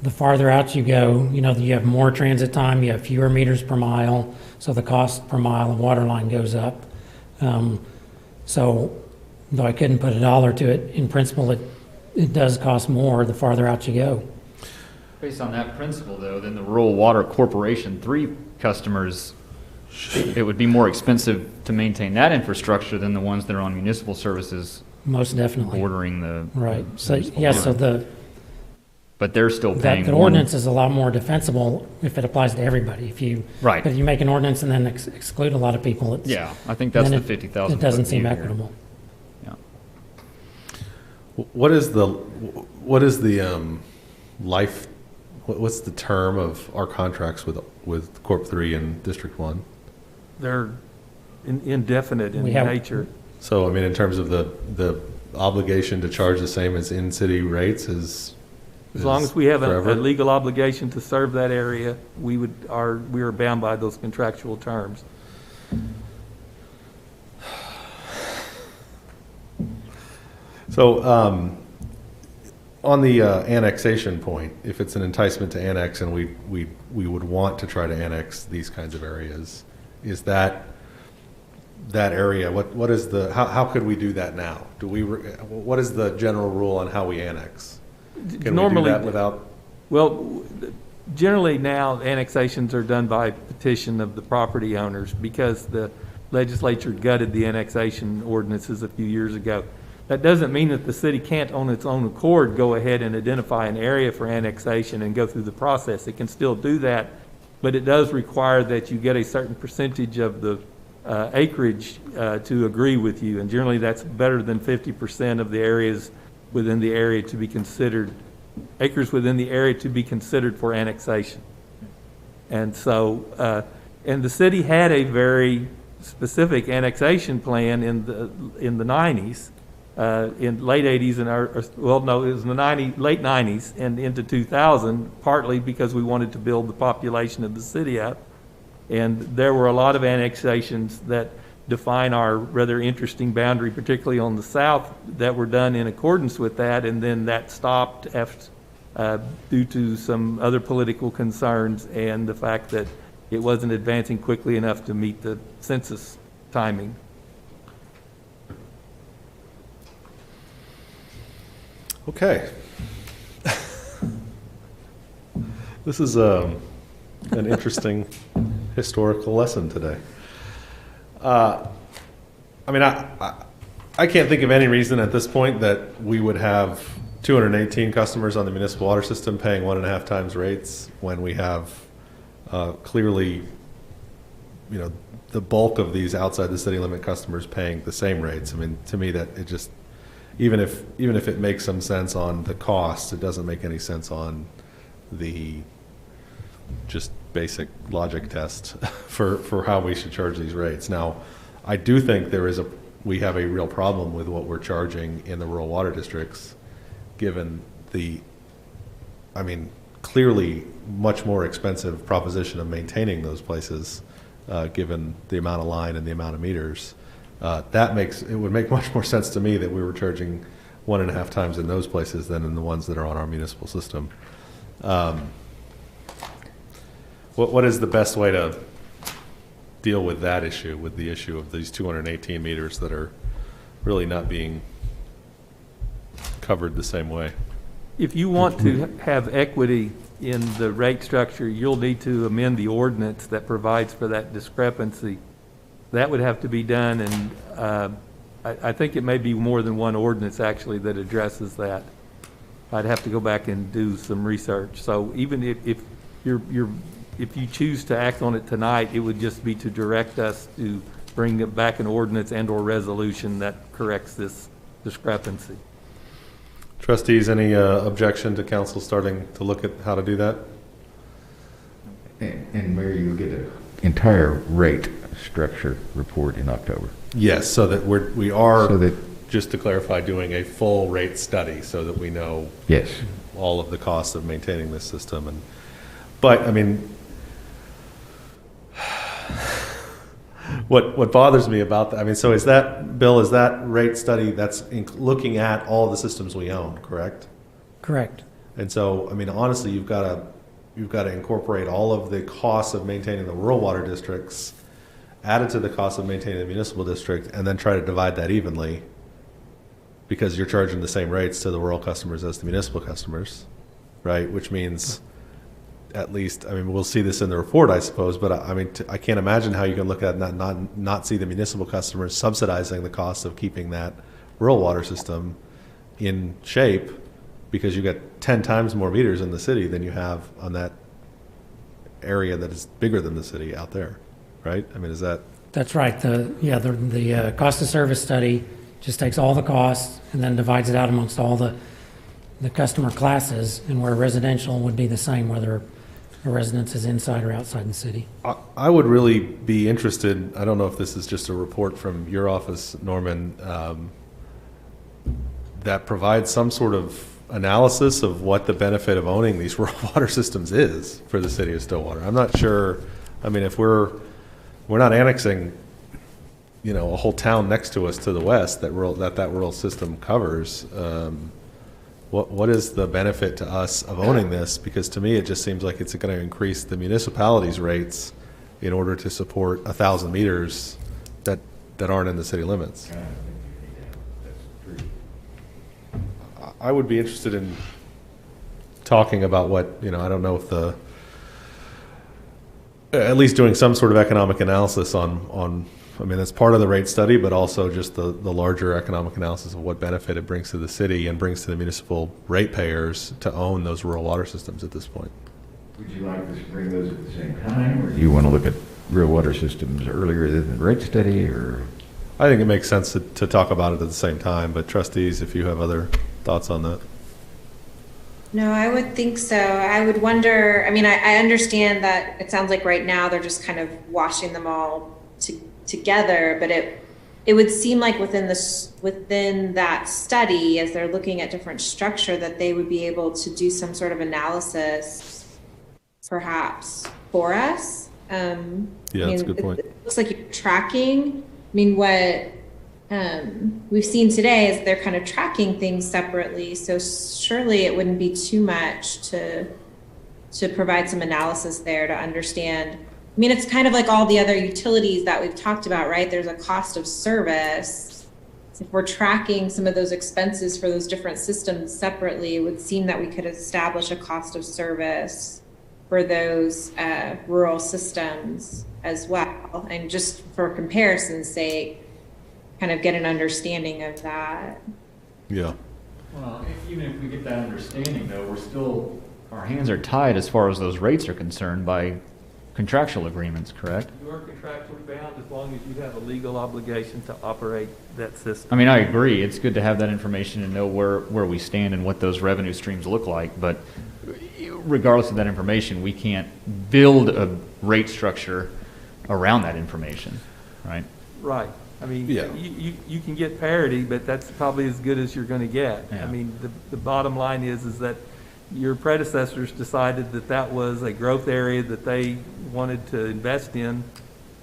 the farther out you go, you have more transit time, you have fewer meters per mile, so the cost per mile of water line goes up. So, though I couldn't put a dollar to it, in principle, it does cost more the farther out you go. Based on that principle, though, then the Rural Water Corporation 3 customers, it would be more expensive to maintain that infrastructure than the ones that are on municipal services Most definitely. bordering the. Right. So, municipal yeah, so line. the, But they're still paying. the ordinance is a lot more defensible if it applies to everybody. If you, Right. but if you make an ordinance and then exclude a lot of people, it's. Yeah, I think that's then the 50,000 It doesn't foot seem view here. equitable. Yeah. What is the life, what's the term of our contracts with Corp 3 and District 1? They're indefinite in We have- nature. So, I mean, in terms of the obligation to charge the same as in-city rates is As long as we have a forever? legal obligation to serve that area, we are bound by those contractual terms. So, on the annexation point, if it's an enticement to annex and we would want to try to annex these kinds of areas, is that area, what is how could we do that now? What is the general rule on how we annex? Can Normally, we do that without? Well, generally now annexations are done by petition of the property owners because the legislature gutted the annexation ordinances a few years ago. That doesn't mean that the city can't on its own accord go ahead and identify an area for annexation and go through the process. It can still do that, but it does require that you get a certain percentage of the acreage to agree with you. And generally that's better than 50% of the areas within the area to be considered, acres within the area to be considered for annexation. And so, and the city had a very specific annexation plan in the 90s, in late 80s and it was in the late 90s and into 2000, partly because we wanted to build the population of the city up. And there were a lot of annexations that define our rather interesting boundary, particularly on the south, that were done in accordance with that, and then that stopped due to some other political concerns and the fact that it wasn't advancing quickly enough to meet the census timing. Okay. This is an interesting historical lesson today. I mean, I can't think of any reason at this point that we would have 218 customers on the municipal water system paying 1.5 times rates when we have clearly, the bulk of these outside the city limit customers paying the same rates. I mean, to me, that it just, even if it makes some sense on the cost, it doesn't make any sense on the just basic logic test for how we should charge these rates. Now, I do think we have a real problem with what we're charging in the rural water districts, given clearly much more expensive proposition of maintaining those places, given the amount of line and the amount of meters. It would make much more sense to me that we were charging 1.5 times in those places than in the ones that are on our municipal system. What is the best way to deal with that issue, with the issue of these 218 meters that are really not being covered the same way? If you want to have equity in the rate structure, you'll need to amend the ordinance that provides for that discrepancy. That would have to be done, and I think it may be more than one ordinance actually that addresses that. I'd have to go back and do some research. So even if you choose to act on it tonight, it would just be to direct us to bring it back an ordinance and/or resolution that corrects this discrepancy. Trustees, any objection to council starting to look at how to do that? And Mayor, you'll get an entire rate structure report in October. Yes, so that we are, So that, just to clarify, doing a full rate study so that we know yes, all of the costs of maintaining this system. But I mean, what bothers me about that, I mean, so is that, Bill, is that rate study that's looking at all the systems we own, correct? Correct. And so, I mean, honestly, you've got to incorporate all of the costs of maintaining the rural water districts added to the cost of maintaining the municipal district, and then try to divide that evenly, because you're charging the same rates to the rural customers as the municipal customers, right? Which means, at least, I mean, we'll see this in the report, I suppose, but I mean, I can't imagine how you can look at it and not see the municipal customers subsidizing the cost of keeping that rural water system in shape because you got 10 times more meters in the city than you have on that area that is bigger than the city out there, right? I mean, is that? That's right. The cost of service study just takes all the costs and then divides it out amongst all the customer classes, and where residential would be the same, whether a residence is inside or outside the city. I would really be interested, I don't know if this is just a report from your office, Norman, that provides some sort of analysis of what the benefit of owning these rural water systems is for the city of Stillwater. I'm not sure, I mean, if we're not annexing, you know, a whole town next to us to the west that rural system covers, what is the benefit to us of owning this? Because to me, it just seems like it's going to increase the municipality's rates in order to support 1,000 meters that aren't in the city limits. I would be interested in talking about what, you know, I don't know if at least doing some sort of economic analysis on I mean, that's part of the rate study, but also just the larger economic analysis of what benefit it brings to the city and brings to the municipal ratepayers to own those rural water systems at this point. Would you like us to bring those at the same time, or do you want to look at rural water systems earlier than the rate study, or? I think it makes sense to talk about it at the same time, but trustees, if you have other thoughts on that. No, I would think so. I would wonder, I mean, I understand that it sounds like right now they're just kind of washing them all together, but it would seem like within that study, as they're looking at different structure, that they would be able to do some sort of analysis perhaps for us. Yeah, that's a good point. It looks like you're tracking. I mean, what we've seen today is they're kind of tracking things separately. So surely it wouldn't be too much to provide some analysis there to understand. I mean, it's kind of like all the other utilities that we've talked about, right? There's a cost of service. If we're tracking some of those expenses for those different systems separately, it would seem that we could establish a cost of service for those rural systems as well. And just for comparison's sake, kind of get an understanding of that. Yeah. Well, even if we get that understanding, though, our hands are tied as far as those rates are concerned by contractual agreements, correct? You are contractually bound as long as you have a legal obligation to operate that system. I mean, I agree. It's good to have that information and know where we stand and what those revenue streams look like. But regardless of that information, we can't build a rate structure around that information, right? Right. I mean, yeah. you can get parity, but that's probably as good as you're going to get. Yeah. I mean, the bottom line is that your predecessors decided that was a growth area that they wanted to invest in,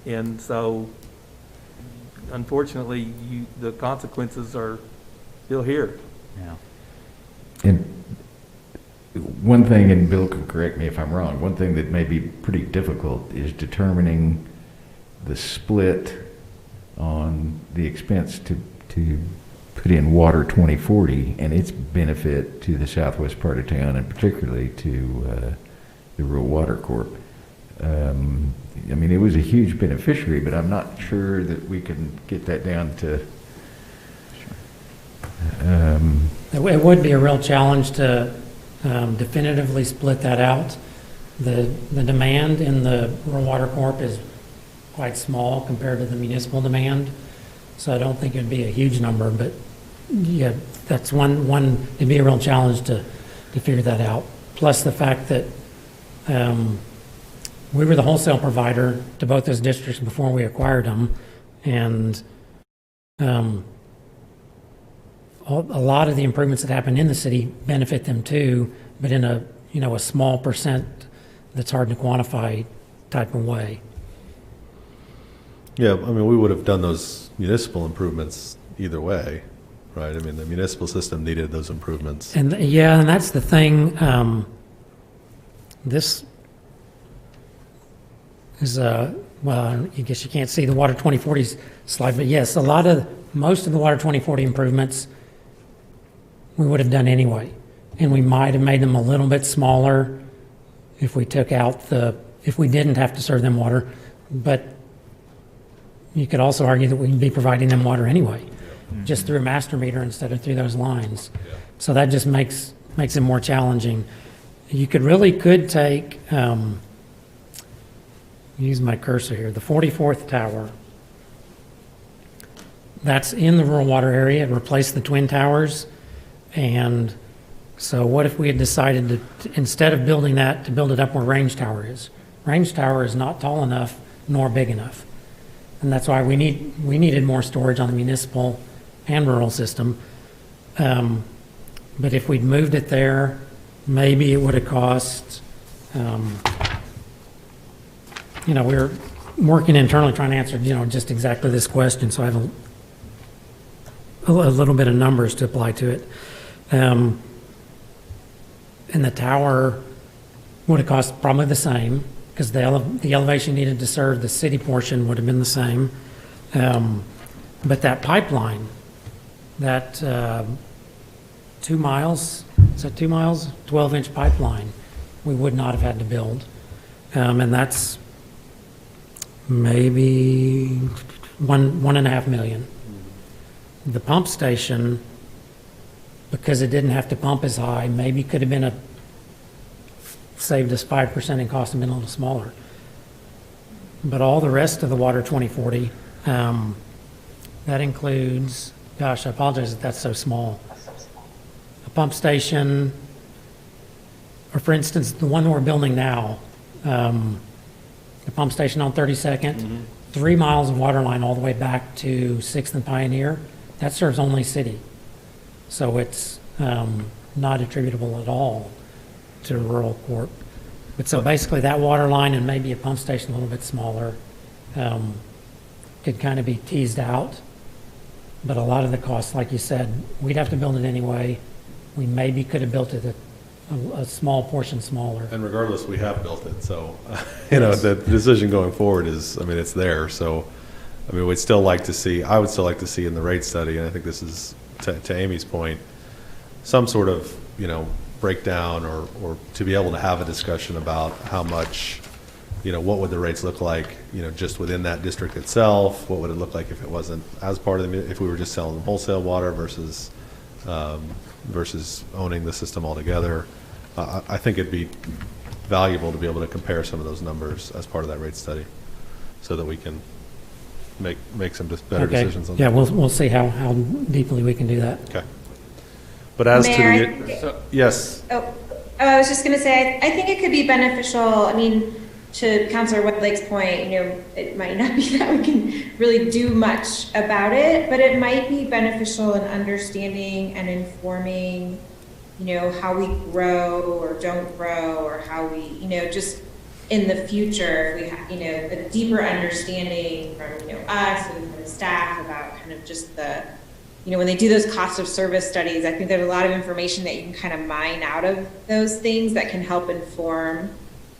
and so unfortunately the consequences are still here. Yeah. And one thing, and Bill can correct me if I'm wrong, one thing that may be pretty difficult is determining the split on the expense to put in Water 2040 and its benefit to the southwest part of town, and particularly to the Rural Water Corp. I mean, it was a huge beneficiary, but I'm not sure that we can get that down to. It would be a real challenge to definitively split that out. The demand in the Rural Water Corp is quite small compared to the municipal demand, so I don't think it'd be a huge number, but yeah, that's one it'd be a real challenge to figure that out. Plus the fact that we were the wholesale provider to both those districts before we acquired them, and a lot of the improvements that happen in the city benefit them too, but in a small percent that's hard to quantify type of way. Yeah, I mean, we would have done those municipal improvements either way, right? I mean, the municipal system needed those improvements. And and that's the thing. This is well, I guess you can't see the Water 2040 slide, but yes, most of the Water 2040 improvements we would have done anyway, and we might have made them a little bit smaller if we took out if we didn't have to serve them water, but you could also argue that we'd be providing them water anyway. just through a master meter instead of through those lines. So that just makes it more challenging. You could take, use my cursor here, the 44th tower. That's in the rural water area. It replaced the twin towers. And so what if we had decided to, instead of building that, to build it up where Range Tower is? Range Tower is not tall enough nor big enough. And that's why we needed more storage on the municipal and rural system. But if we'd moved it there, maybe it would have cost, we're working internally trying to answer, just exactly this question. So I have a little bit of numbers to apply to it. And the tower would have cost probably the same, because the elevation needed to serve the city portion would have been the same. But that pipeline, that 2 miles, is that 2 miles? 12-inch pipeline, we would not have had to build. And that's maybe $1.5 million. The pump station, because it didn't have to pump as high, maybe could have been saved us 5% in cost and been a little smaller. But all the rest of the Water 2040, that includes, gosh, I apologize if that's so small. A pump station, or for instance, the one we're building now, the pump station on 32nd, 3 miles of water line all the way back to 6th and Pioneer, that serves only city. So it's not attributable at all to rural corp. But so basically that water line and maybe a pump station a little bit smaller could kind of be teased out. But a lot of the costs, like you said, we'd have to build it anyway. We maybe could have built it a small portion smaller. And regardless, we have built it, so, the decision going forward is, it's there, so, we'd still like to see, I would still like to see in the rate study, and I think this is, to Amy's point, some sort of, breakdown or to be able to have a discussion about how much, what would the rates look like, just within that district itself, what would it look like if it wasn't as part of if we were just selling wholesale water versus owning the system altogether. I think it'd be valuable to be able to compare some of those numbers as part of that rate study so that we can make some better decisions on that. Yeah, we'll see how deeply we can do that. Okay. But as Mayor, to the, yes. I was just going to say, I think it could be beneficial. To Councilor Woodlake's point, it might not be that we can really do much about it, but it might be beneficial in understanding and informing, how we grow or don't grow, or how we, just in the future, we have, a deeper understanding from, us and from staff about kind of just the, when they do those cost of service studies, I think there's a lot of information that you can kind of mine out of those things that can help inform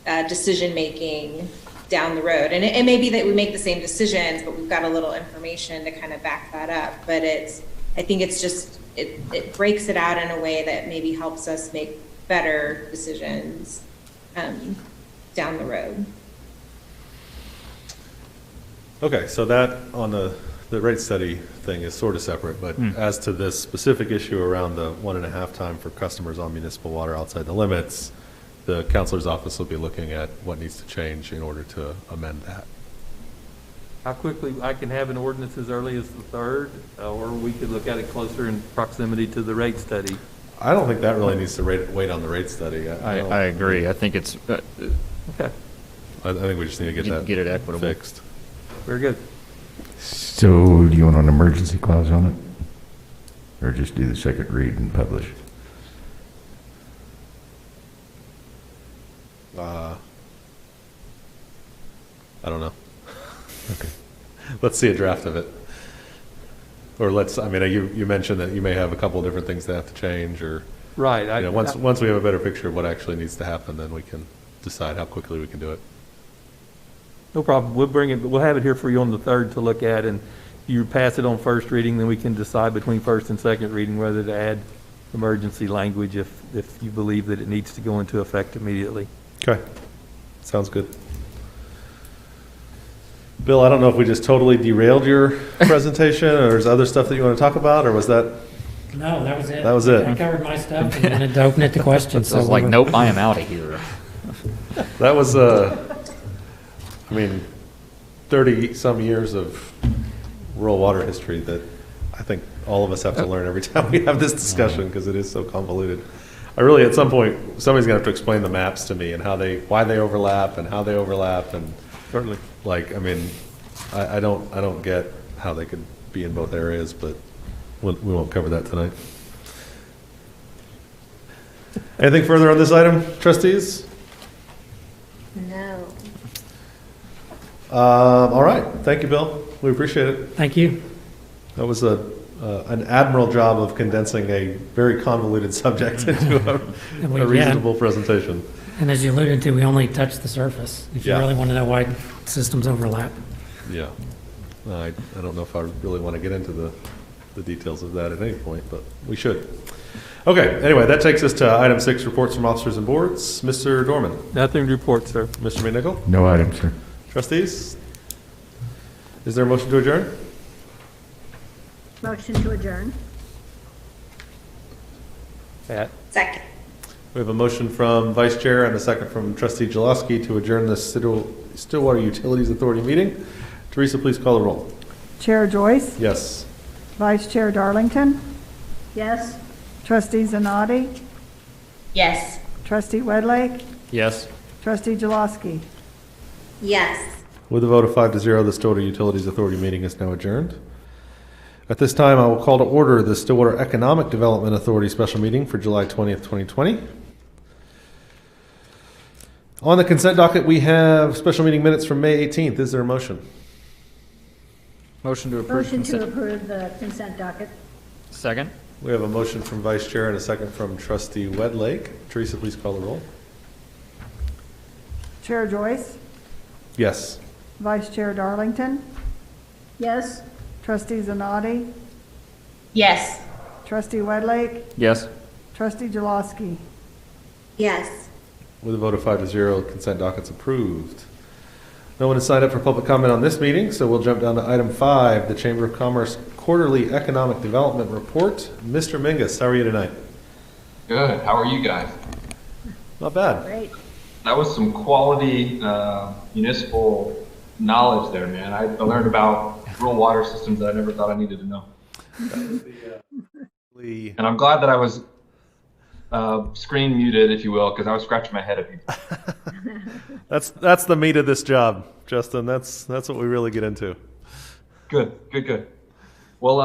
decision-making down the road. And it may be that we make the same decisions, but we've got a little information to kind of back that up. But I think it's just, it breaks it out in a way that maybe helps us make better decisions down the road. Okay, so that on the rate study thing is sort of separate, but as to this specific issue around the 1.5 time for customers on municipal water outside the limits, the counselor's office will be looking at what needs to change in order to amend that. How quickly I can have an ordinance as early as the 3rd, or we could look at it closer in proximity to the rate study. I don't think that really needs to wait on the rate study. I agree. I think it's okay. I think we just need to get it equitable fixed. Very good. So do you want an emergency clause on it? Or just do the second read and publish? I don't know. Okay. Let's see a draft of it. Or you mentioned that you may have a couple of different things that have to change, or right. Once we have a better picture of what actually needs to happen, then we can decide how quickly we can do it. No problem. We'll have it here for you on the 3rd to look at, and you pass it on first reading, then we can decide between first and second reading whether to add emergency language if you believe that it needs to go into effect immediately. Okay. Sounds good. Bill, I don't know if we just totally derailed your presentation, or is other stuff that you want to talk about, or was that? No, that was it. That was it. I covered my stuff and wanted to open it to questions. So I was like, nope, I am out of here. That was, I mean, 30-some years of rural water history that I think all of us have to learn every time we have this discussion, because it is so convoluted. I really, at some point, somebody's gonna have to explain the maps to me and why they overlap and how they overlap, and certainly, like, I mean, I don't get how they could be in both areas, but we won't cover that tonight. Anything further on this item, trustees? No. All right, thank you, Bill. We appreciate it. Thank you. That was an admirable job of condensing a very convoluted subject into a reasonable presentation. And as you alluded to, we only touched the surface. If you Yeah. really want to know why systems overlap. Yeah. I don't know if I really want to get into the details of that at any point, but we should. Okay, anyway, that takes us to item 6, reports from officers and boards. Mr. Dorman. Nothing to report, sir. Mr. McNichol. No item, sir. Trustees, is there a motion to adjourn? Motion to adjourn. Pat? Second. We have a motion from Vice Chair and a second from Trustee Jaloski to adjourn the Stillwater Utilities Authority meeting. Teresa, please call the roll. Chair Joyce, Yes. Vice Chair Darlington, Yes? Trustee Zanotti, Yes. Trustee Wedlake, Yes. Trustee Jaloski. Yes. With a vote of 5-0, the Stillwater Utilities Authority meeting is now adjourned. At this time, I will call to order the Stillwater Economic Development Authority special meeting for July 20th, 2020. On the consent docket, we have special meeting minutes from May 18th. Is there a motion? Motion to approve. Motion to consent. approve the consent docket. Second. We have a motion from Vice Chair and a second from Trustee Wedlake. Teresa, please call the roll. Chair Joyce, Yes. Vice Chair Darlington, Yes? Trustee Zanotti, Yes. Trustee Wedlake, Yes. Trustee Jaloski. Yes. With a vote of 5-0, consent docket's approved. No one has signed up for public comment on this meeting, so we'll jump down to item 5, the Chamber of Commerce Quarterly Economic Development Report. Mr. Mingus, how are you tonight? Good. How are you guys? Not bad. Great. That was some quality municipal knowledge there, man. I learned about rural water systems that I never thought I needed to know. And I'm glad that I was screen muted, if you will, because I was scratching my head at people. That's the meat of this job, Justin. That's what we really get into. Good. Well,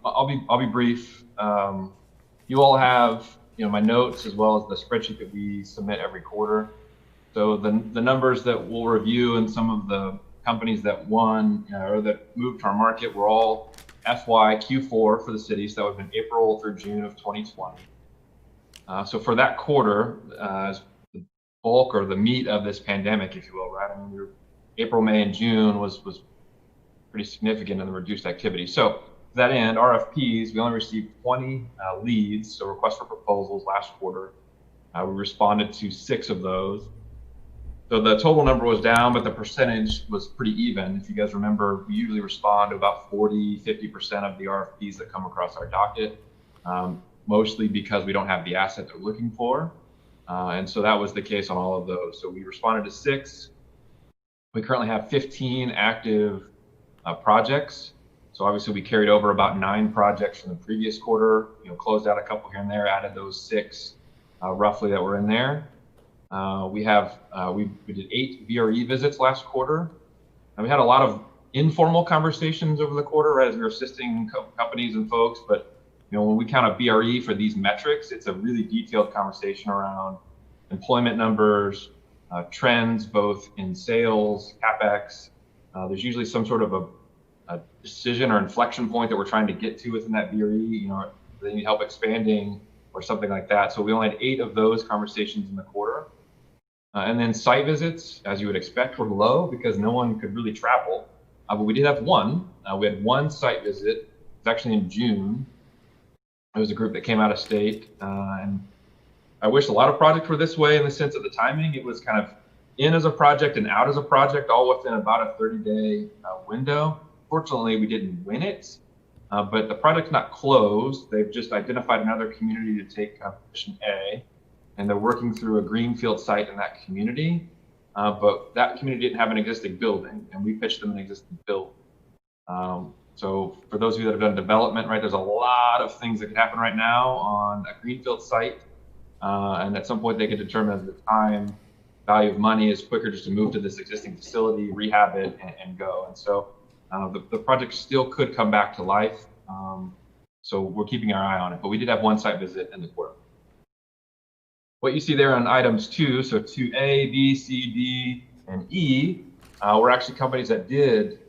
I'll be brief. You all have my notes as well as the spreadsheet that we submit every quarter. So the numbers that we'll review and some of the companies that won or that moved to our market were all FY Q4 for the city. So that would have been April through June of 2020. So for that quarter, as the bulk or the meat of this pandemic, if you will, right? I mean, April, May, and June was pretty significant in the reduced activity. So to that end, RFPs, we only received 20 leads, so requests for proposals last quarter. We responded to 6 of those. So the total number was down, but the percentage was pretty even. If you guys remember, we usually respond to about 40-50% of the RFPs that come across our docket, mostly because we don't have the asset they're looking for. And so that was the case on all of those. So we responded to 6. We currently have 15 active projects. So obviously we carried over about 9 projects from the previous quarter, closed out a couple here and there, added those 6 roughly that were in there. We did 8 VRE visits last quarter, and we had a lot of informal conversations over the quarter as we were assisting companies and folks. But when we count a VRE for these metrics, it's a really detailed conversation around employment numbers, trends both in sales, CapEx. There's usually some sort of a decision or inflection point that we're trying to get to within that VRE. They need help expanding or something like that. So we only had 8 of those conversations in the quarter. And then site visits, as you would expect, were low because no one could really travel. But we did have one. We had 1 site visit. It was actually in June. It was a group that came out of state. And I wish a lot of projects were this way in the sense of the timing. It was kind of in as a project and out as a project, all within about a 30-day window. Fortunately, we didn't win it, but the project's not closed. They've just identified another community to take position A, and they're working through a greenfield site in that community. But that community didn't have an existing building, and we pitched them an existing building. So for those of you that have done development, right, there's a lot of things that can happen right now on a greenfield site. And at some point they can determine the time value of money is quicker just to move to this existing facility, rehab it, and go. And so the project still could come back to life. So we're keeping our eye on it, but we did have one site visit in the quarter. What you see there on items 2, so 2A, B, C, D, and E, were actually companies that did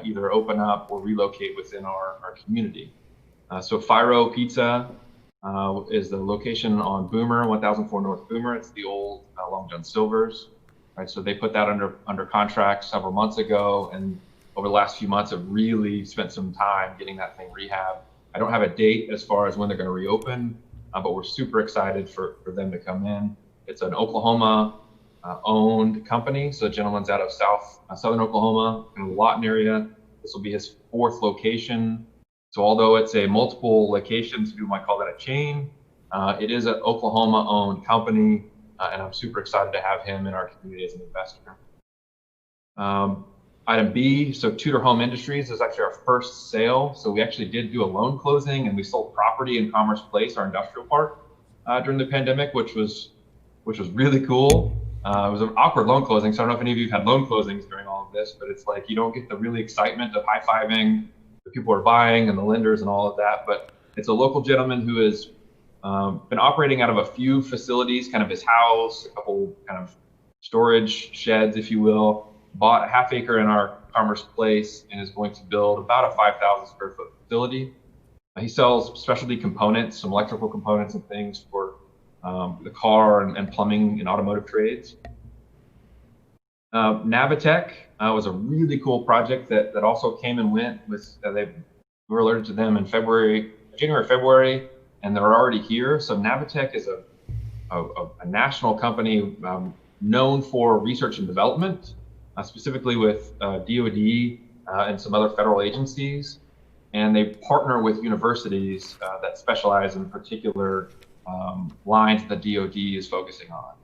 either open up or relocate within our community. So Firo Pizza is the location on Boomer, 1004 North Boomer. It's the old Long John Silver's, right? So they put that under contract several months ago, and over the last few months have really spent some time getting that thing rehabbed. I don't have a date as far as when they're going to reopen, but we're super excited for them to come in. It's an Oklahoma owned company. So the gentleman's out of southern Oklahoma in the Lawton area. This will be his 4th location. So although it's a multiple locations, people might call that a chain, it is an Oklahoma owned company. And I'm super excited to have him in our community as an investor. Item B, so Tudor Home Industries is actually our first sale. So we actually did do a loan closing, and we sold property in Commerce Place, our industrial park, during the pandemic, which was really cool. It was an awkward loan closing, so I don't know if any of you have had loan closings during all of this, but it's like you don't get the really excitement of high-fiving the people who are buying and the lenders and all of that. But it's a local gentleman who has been operating out of a few facilities, kind of his house, a couple kind of storage sheds, if you will. Bought a half acre in our Commerce Place and is going to build about a 5,000 square foot facility. He sells specialty components, some electrical components and things for the car and plumbing and automotive trades. Navitech was a really cool project that also came and went. We were alerted to them in January, February, and they're already here. So Navitech is a national company known for research and development. Specifically with DoD and some other federal agencies, and they partner with universities that specialize in particular lines that DoD is focusing on.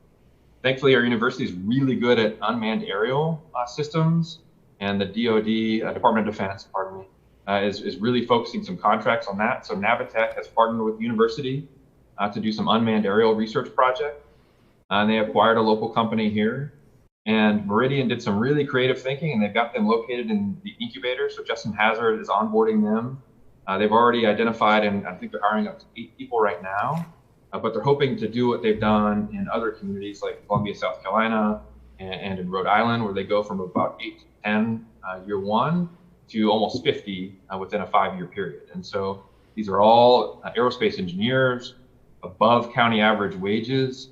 Thankfully, our university is really good at unmanned aerial systems, and the DoD, Department of Defense, pardon me, is really focusing some contracts on that. So Navitech has partnered with the university to do some unmanned aerial research project, and they acquired a local company here. And Meridian did some really creative thinking, and they've got them located in the incubator. So Justin Hazard is onboarding them. They've already identified, and I think they're hiring up to 8 people right now. But they're hoping to do what they've done in other communities like Columbia, South Carolina, and in Rhode Island, where they go from about 8 to 10 year one to almost 50 within a 5-year period. And so these are all aerospace engineers, above county average wages,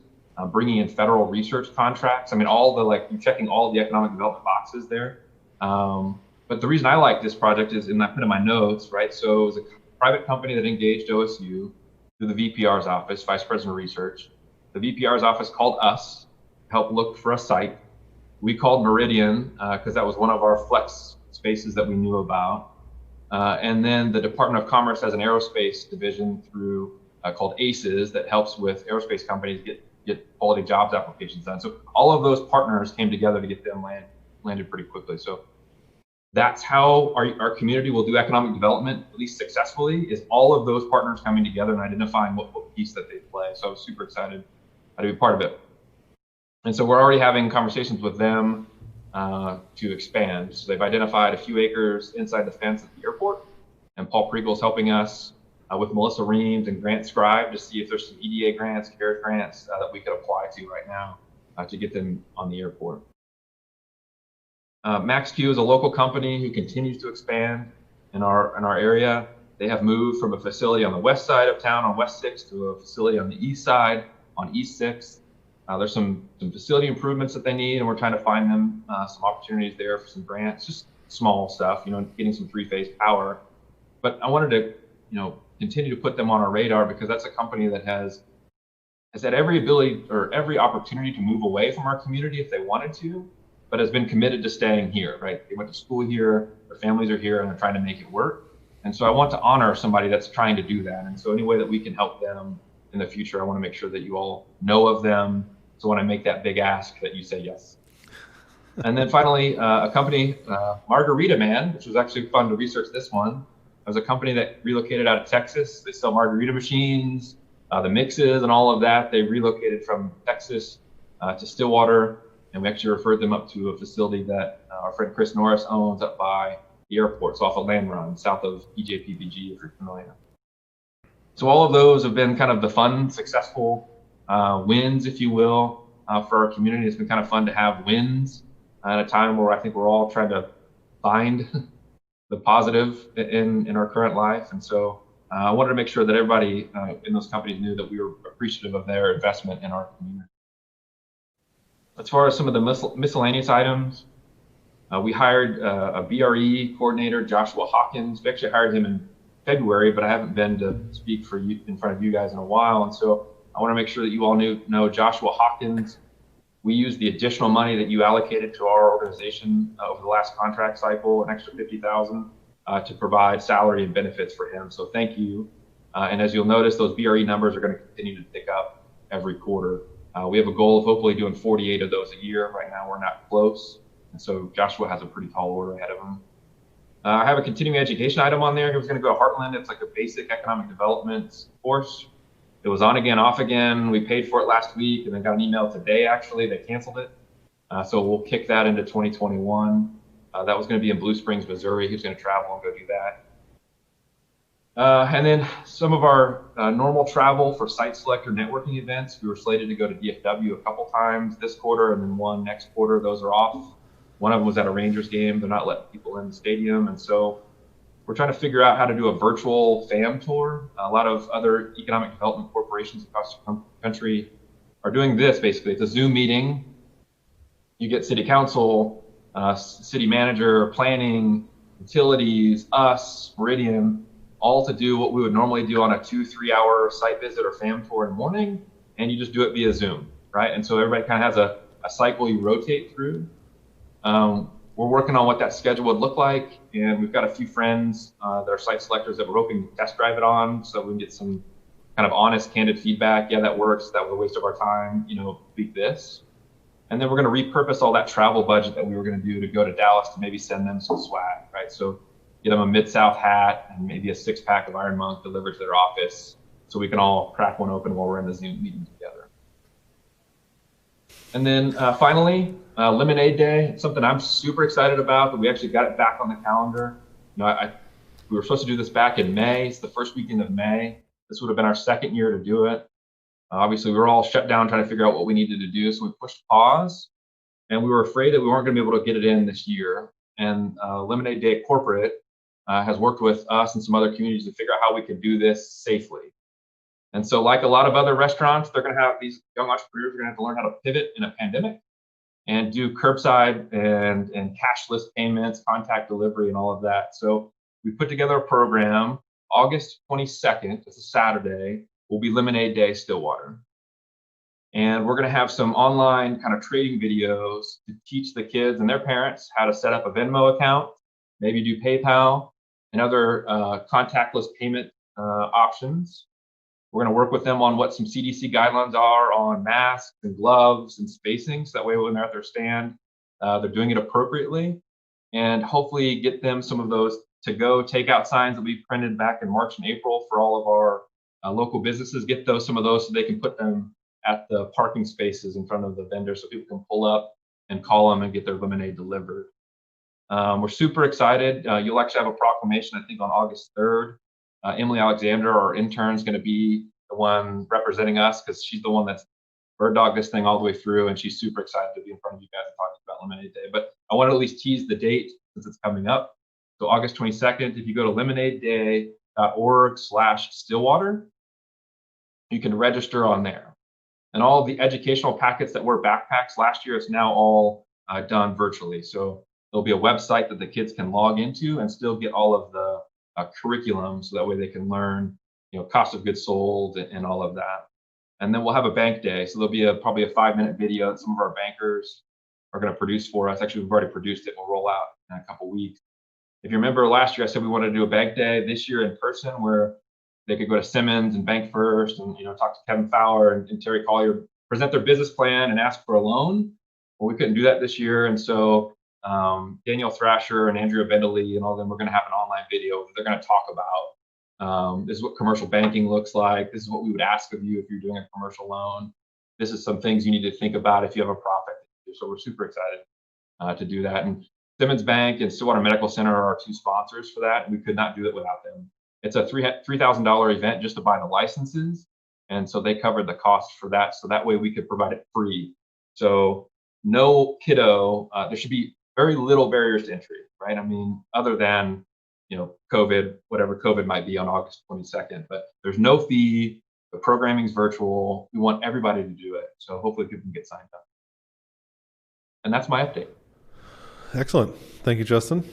bringing in federal research contracts. I mean, you're checking all the economic development boxes there. But the reason I like this project is, and I put in my notes, right? So it was a private company that engaged OSU through the VPR's office, Vice President of Research. The VPR's office called us to help look for a site. We called Meridian because that was one of our flex spaces that we knew about. And then the Department of Commerce has an aerospace division called ACES that helps with aerospace companies get quality jobs applications done. So all of those partners came together to get them landed pretty quickly. So that's how our community will do economic development, at least successfully, is all of those partners coming together and identifying what piece that they play. So I was super excited to be part of it. And so we're already having conversations with them to expand. So they've identified a few acres inside the fence at the airport, and Paul Pregle's helping us with Melissa Reams and Grant Scribe to see if there's some EDA grants, CARES grants that we could apply to right now to get them on the airport. MaxQ is a local company who continues to expand in our area. They have moved from a facility on the west side of town on West 6th to a facility on the east side on East 6th. There's some facility improvements that they need, and we're trying to find them some opportunities there for some grants, just small stuff, getting some 3-phase power. But I wanted to, continue to put them on our radar because that's a company that has has had every ability or every opportunity to move away from our community if they wanted to, but has been committed to staying here, right? They went to school here, their families are here, and they're trying to make it work. And so I want to honor somebody that's trying to do that. And so any way that we can help them in the future, I want to make sure that you all know of them. So when I make that big ask, that you say yes. And then finally, a company, Margarita Man, which was actually fun to research this one. It was a company that relocated out of Texas. They sell margarita machines, the mixes and all of that. They relocated from Texas to Stillwater, and we actually referred them up to a facility that our friend Chris Norris owns up by the airport, so off of Land Run, south of EJPBG, if you're familiar. So all of those have been kind of the fun, successful wins, if you will, for our community. It's been kind of fun to have wins at a time where I think we're all trying to find the positive in our current life. And so I wanted to make sure that everybody in those companies knew that we were appreciative of their investment in our community. As far as some of the miscellaneous items, we hired a BRE coordinator, Joshua Hawkins. We actually hired him in February, but I haven't been to speak for you in front of you guys in a while. And so I want to make sure that you all know Joshua Hawkins. We used the additional money that you allocated to our organization over the last contract cycle, an extra $50,000 to provide salary and benefits for him. So thank you. And as you'll notice, those BRE numbers are going to continue to tick up every quarter. We have a goal of hopefully doing 48 of those a year. Right now, we're not close. And so Joshua has a pretty tall order ahead of him. I have a continuing education item on there. He was going to go to Heartland. It's like a basic economic development course. It was on again, off again. We paid for it last week and then got an email today, actually. They canceled it. So we'll kick that into 2021. That was going to be in Blue Springs, Missouri. He was going to travel and go do that. And then some of our normal travel for site selector networking events. We were slated to go to DFW a couple times this quarter and then one next quarter. Those are off. One of them was at a Rangers game. They're not letting people in the stadium. And so we're trying to figure out how to do a virtual FAM tour. A lot of other economic development corporations across the country are doing this basically. It's a Zoom meeting. You get city council, city manager, planning, utilities, us, Meridian, all to do what we would normally do on a 2-3 hour site visit or FAM tour in the morning. And you just do it via Zoom, right? And so everybody kind of has a cycle you rotate through. We're working on what that schedule would look like, and we've got a few friends that are site selectors that we're hoping to test drive it on, so we can get some kind of honest, candid feedback. Yeah, that works. That was a waste of our time. You know, tweak this. And then we're going to repurpose all that travel budget that we were going to do to go to Dallas to maybe send them some swag, right? So get them a Mid-South hat and maybe a 6-pack of Iron Monk delivered to their office, so we can all crack one open while we're in the Zoom meeting together. And then finally, Lemonade Day, something I'm super excited about, but we actually got it back on the calendar. You know, we were supposed to do this back in May. It's the first weekend of May. This would have been our second year to do it. Obviously, we were all shut down trying to figure out what we needed to do, so we pushed pause, and we were afraid that we weren't going to be able to get it in this year. And Lemonade Day Corporate has worked with us and some other communities to figure out how we could do this safely. And so like a lot of other restaurants, they're going to have these young entrepreneurs are going to have to learn how to pivot in a pandemic and do curbside and cashless payments, contact delivery, and all of that. So we put together a program. August 22nd, it's a Saturday, will be Lemonade Day Stillwater. And we're going to have some online kind of trading videos to teach the kids and their parents how to set up a Venmo account, maybe do PayPal and other contactless payment options. We're going to work with them on what some CDC guidelines are on masks and gloves and spacing, so that way when they're at their stand, they're doing it appropriately, and hopefully get them some of those to-go takeout signs that we printed back in March and April for all of our local businesses. Get some of those so they can put them at the parking spaces in front of the vendors so people can pull up and call them and get their lemonade delivered. We're super excited. You'll actually have a proclamation, I think, on August 3rd. Emily Alexander, our intern, is going to be the one representing us because she's the one that's bird dogged this thing all the way through, and she's super excited to be in front of you guys and talk about Lemonade Day. But I want to at least tease the date since it's coming up. So August 22nd, if you go to lemonadeday.org/Stillwater, you can register on there. And all of the educational packets that were backpacks last year, it's now all done virtually. So there'll be a website that the kids can log into and still get all of the curriculum, so that way they can learn, you know, cost of goods sold and all of that. And then we'll have a bank day. So there'll be probably a 5-minute video that some of our bankers are going to produce for us. Actually, we've already produced it. We'll roll out in a couple weeks. If you remember last year, I said we wanted to do a bank day. This year in person, where they could go to Simmons and Bank First and talk to Kevin Fowler and Terry Collier, present their business plan and ask for a loan. Well, we couldn't do that this year. And so Daniel Thrasher and Andrea Bentley and all of them are going to have an online video that they're going to talk about. This is what commercial banking looks like. This is what we would ask of you if you're doing a commercial loan. This is some things you need to think about if you have a profit. So we're super excited to do that. And Simmons Bank and Stillwater Medical Center are our two sponsors for that. We could not do it without them. It's a $3,000 event just to buy the licenses. And so they covered the cost for that. So that way we could provide it free. So no kiddo, there should be very little barriers to entry, right? I mean, other than, COVID, whatever COVID might be on August 22nd, but there's no fee. The programming's virtual. We want everybody to do it. So hopefully people can get signed up. And that's my update. Excellent. Thank you, Justin.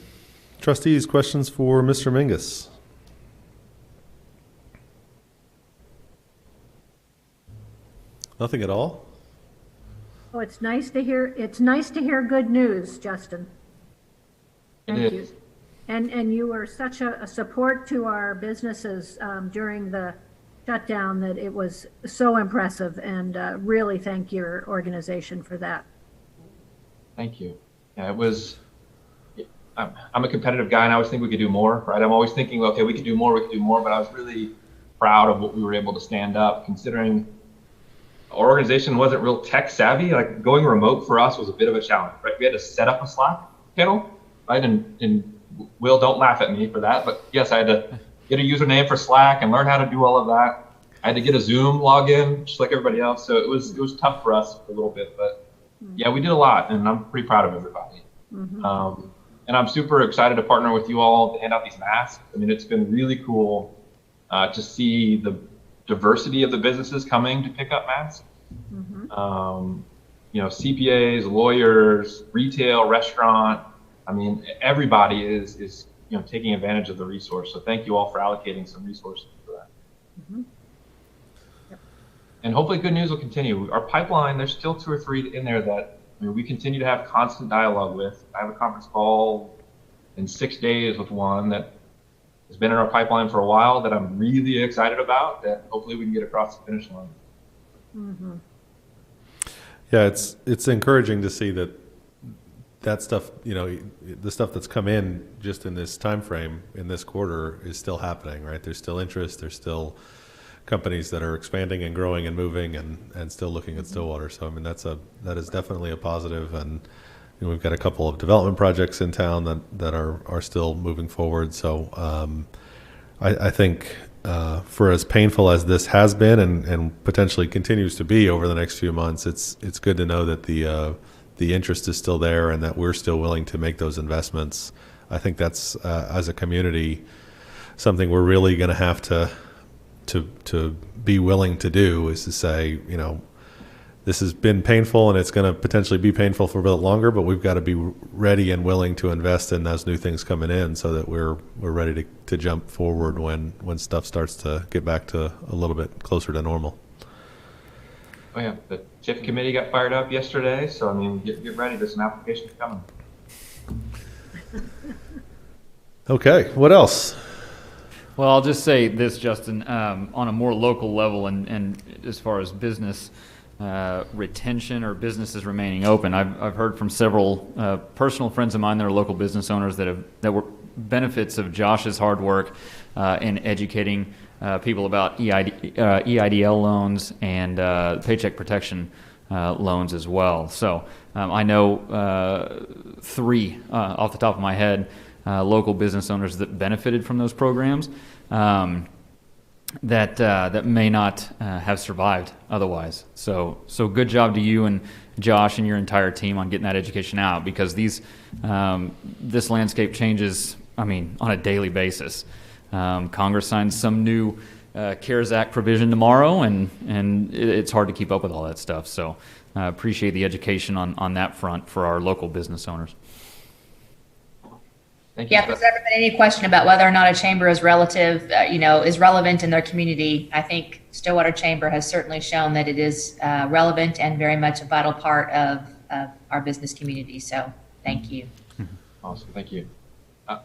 Trustees, questions for Mr. Mingus? Nothing at all? Oh, it's nice to hear. It's nice to hear good news, Justin. Thank you. And you were such a support to our businesses during the shutdown that it was so impressive, and really thank your organization for that. Thank you. Yeah, it was. I'm a competitive guy, and I always think we could do more, right? I'm always thinking, okay, we could do more, but I was really proud of what we were able to stand up, considering our organization wasn't real tech savvy. Like, going remote for us was a bit of a challenge, right? We had to set up a Slack channel, right? And Will, don't laugh at me for that, but yes, I had to get a username for Slack and learn how to do all of that. I had to get a Zoom login, just like everybody else. So it was tough for us for a little bit, but yeah, we did a lot, and I'm pretty proud of everybody. Mm-hmm. And I'm super excited to partner with you all to hand out these masks. I mean, it's been really cool to see the diversity of the businesses coming to pick up masks. Mm-hmm. CPAs, lawyers, retail, restaurant. I mean, everybody is taking advantage of the resource. So thank you all for allocating some resources for that. Mm-hmm. Yep. And hopefully good news will continue. Our pipeline, there's still 2 or 3 in there that we continue to have constant dialogue with. I have a conference call in 6 days with one that has been in our pipeline for a while that I'm really excited about, that hopefully we can get across the finish line. Mm-hmm. Yeah, it's encouraging to see that stuff, the stuff that's come in just in this time frame in this quarter is still happening, right? There's still interest. There's still companies that are expanding and growing and moving and still looking at Stillwater. So I mean, that is definitely a positive. And we've got a couple of development projects in town that are still moving forward. So I think for as painful as this has been and potentially continues to be over the next few months, it's good to know that the interest is still there and that we're still willing to make those investments. I think that's as a community something we're really going to have to be willing to do, is to say, this has been painful and it's going to potentially be painful for a bit longer, but we've got to be ready and willing to invest in those new things coming in so that we're ready to jump forward when stuff starts to get back to a little bit closer to normal. Oh yeah, the TIF committee got fired up yesterday, so I mean, get ready. There's some applications coming. Okay, what else? Well, I'll just say this, Justin, on a more local level and as far as business retention or businesses remaining open, I've heard from several personal friends of mine that are local business owners that were benefits of Josh's hard work in educating people about EIDL loans and paycheck protection loans as well. So I know 3 off the top of my head, local business owners that benefited from those programs that may not have survived otherwise. So good job to you and Josh and your entire team on getting that education out, because this landscape changes, I mean, on a daily basis. Congress signs some new CARES Act provision tomorrow, and it's hard to keep up with all that stuff. So appreciate the education on that front for our local business owners. Thank you. Yeah, if there's ever been any question about whether or not a chamber is relative, is relevant in their community, I think Stillwater Chamber has certainly shown that it is relevant and very much a vital part of our business community. So thank you. Awesome. Thank you.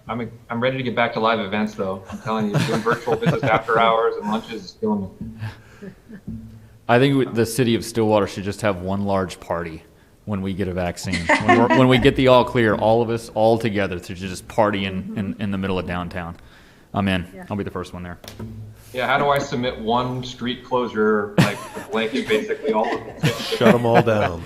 I'm ready to get back to live events, though. I'm telling you, doing virtual business after hours and lunches is killing me. I think the city of Stillwater should just have one large party when we get a vaccine. When we get the all clear, all of us all together to just party in the middle of downtown. I'm in. Yeah. I'll be the first one there. Yeah, how do I submit one street closure, like blanket basically all of them? Shut them all down.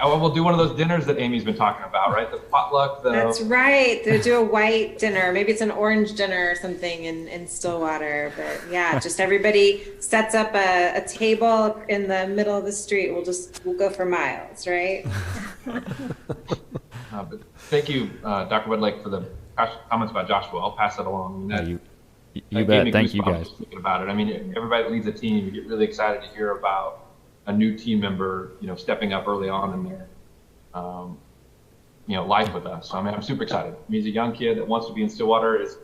We'll do one of those dinners that Amy's been talking about, right? The potluck. That's right. They do a white dinner. Maybe it's an orange dinner or something in Stillwater. But yeah, just everybody sets up a table in the middle of the street. We'll go for miles, right? But thank you, Dr. Woodlake, for the comments about Joshua. I'll pass that along. You bet. Thank you, guys. Thinking about it. I mean, everybody that leads a team, you get really excited to hear about a new team member, stepping up early on in their, life with us. So, I mean, I'm super excited. I mean, he's a young kid that wants to be in Stillwater. His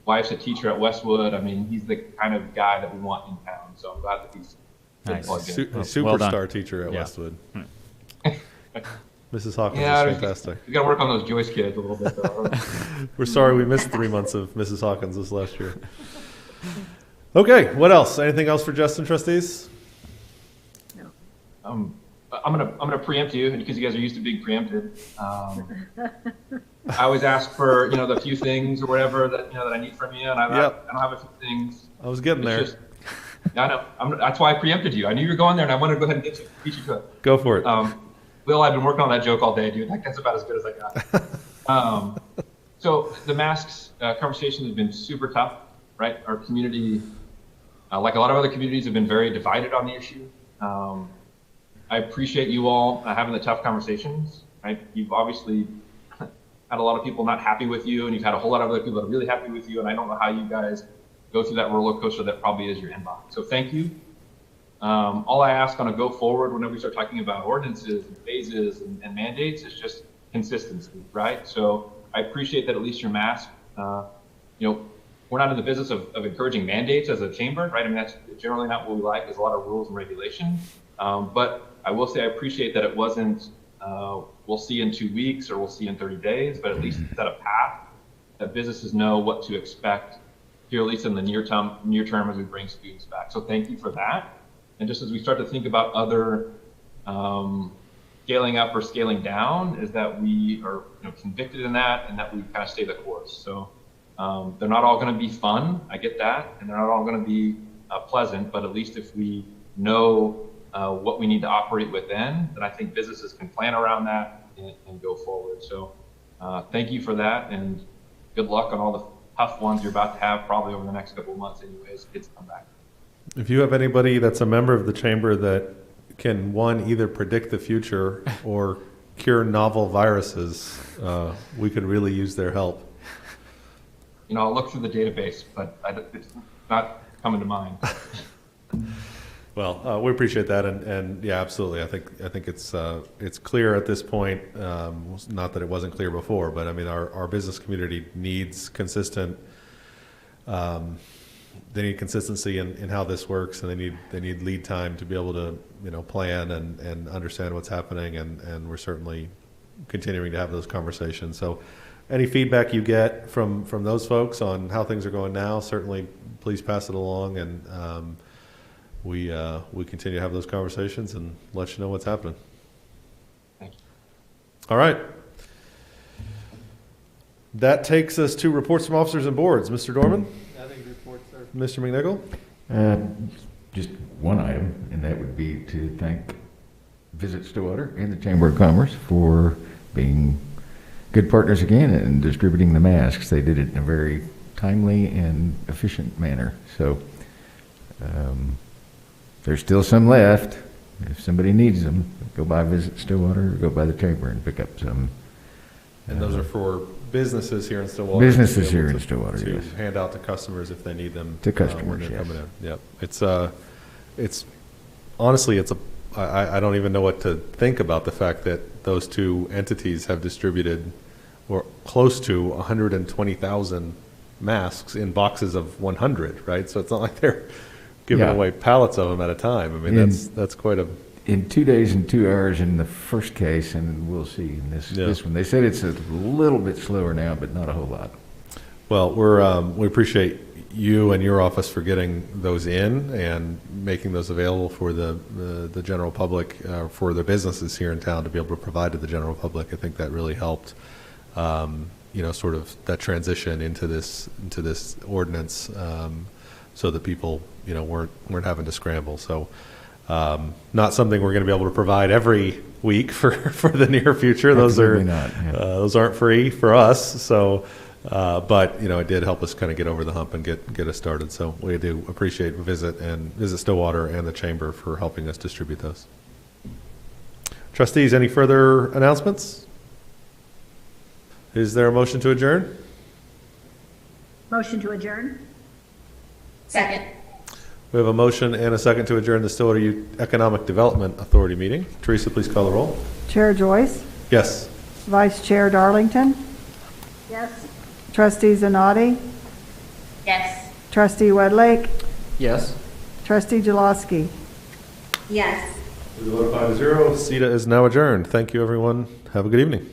wife's a teacher at Westwood. I mean, he's the kind of guy that we want in town. So I'm glad that he's plugged in. A superstar teacher at Westwood. Mrs. Hawkins is fantastic. We got to work on those Joyce kids a little bit, though. We're sorry we missed 3 months of Mrs. Hawkins this last year. Okay, what else? Anything else for Justin, trustees? I'm gonna preempt you because you guys are used to being preempted. I always ask for the few things or whatever that that I need from you, and I don't have a few things. I was getting there. I know. That's why I preempted you. I knew you were going there, and I wanted to go ahead and beat you to it. Go for it. Will, I've been working on that joke all day, dude. That's about as good as I got. So the masks conversation has been super tough, right? Our community, like a lot of other communities, have been very divided on the issue. I appreciate you all having the tough conversations, right? You've obviously had a lot of people not happy with you, and you've had a whole lot of other people that are really happy with you, and I don't know how you guys go through that roller coaster that probably is your inbox. So thank you. All I ask on a go forward whenever we start talking about ordinances and phases and mandates is just consistency, right? So I appreciate that at least your mask, we're not in the business of encouraging mandates as a chamber, right? I mean, that's generally not what we like. There's a lot of rules and regulation. But I will say I appreciate that it wasn't, we'll see in 2 weeks or we'll see in 30 days, but at least set a path that businesses know what to expect here, at least in the near term as we bring students back. So thank you for that. And just as we start to think about other scaling up or scaling down, is that we are convicted in that and that we kind of stay the course. So they're not all going to be fun. I get that. And they're not all going to be pleasant, but at least if we know what we need to operate within, then I think businesses can plan around that and go forward. So thank you for that, and good luck on all the tough ones you're about to have probably over the next couple of months anyways. Kids come back. If you have anybody that's a member of the chamber that can, one, either predict the future or cure novel viruses, we could really use their help. I'll look through the database, but it's not coming to mind. Well, we appreciate that, and yeah, absolutely. I think it's clear at this point. Not that it wasn't clear before, but I mean, our business community needs consistent. They need consistency in how this works, and they need lead time to be able to plan and understand what's happening, and we're certainly continuing to have those conversations. So, any feedback you get from those folks on how things are going now, certainly please pass it along, and we continue to have those conversations and let you know what's happening. Thank you. All right. That takes us to reports from officers and boards. Mr. Dorman? Nothing to report, sir. Mr. McNichol? Just one item, and that would be to thank Visit Stillwater and the Chamber of Commerce for being good partners again and distributing the masks. They did it in a very timely and efficient manner. So there's still some left. If somebody needs them, go by Visit Stillwater or go by the Chamber and pick up some. And those are for businesses here in Stillwater. Businesses here in Stillwater, to yes. hand out to customers if they need them. To customers, when they're yes. coming in. Yep. It's honestly, I don't even know what to think about the fact that those two entities have distributed or close to 120,000 masks in boxes of 100, right? So it's not like they're giving Yeah. away pallets of them at a time. I mean, that's quite a... In 2 days and 2 hours in the first case, and we'll see in this one. They said it's a little bit slower now, but not a whole lot. Well, we appreciate you and your office for getting those in and making those available for the general public, for the businesses here in town to be able to provide to the general public. I think that really helped, sort of that transition into this ordinance, so that people, weren't having to scramble. So, not something we're going to be able to provide every week for the near future. Those Absolutely not, yeah. those aren't free for us. So, but it did help us kind of get over the hump and get us started. So we do appreciate Visit Stillwater and the Chamber for helping us distribute those. Trustees, any further announcements? Is there a motion to adjourn? Motion to adjourn? Second. We have a motion and a second to adjourn the Stillwater Economic Development Authority meeting. Teresa, please call the roll. Chair Joyce, Yes. Vice Chair Darlington, Yes. Trustee Zanotti, Yes. Trustee Wedlake, Yes. Trustee Jaloski. Yes. With a vote of 5-0, CETA is now adjourned. Thank you, everyone. Have a good evening.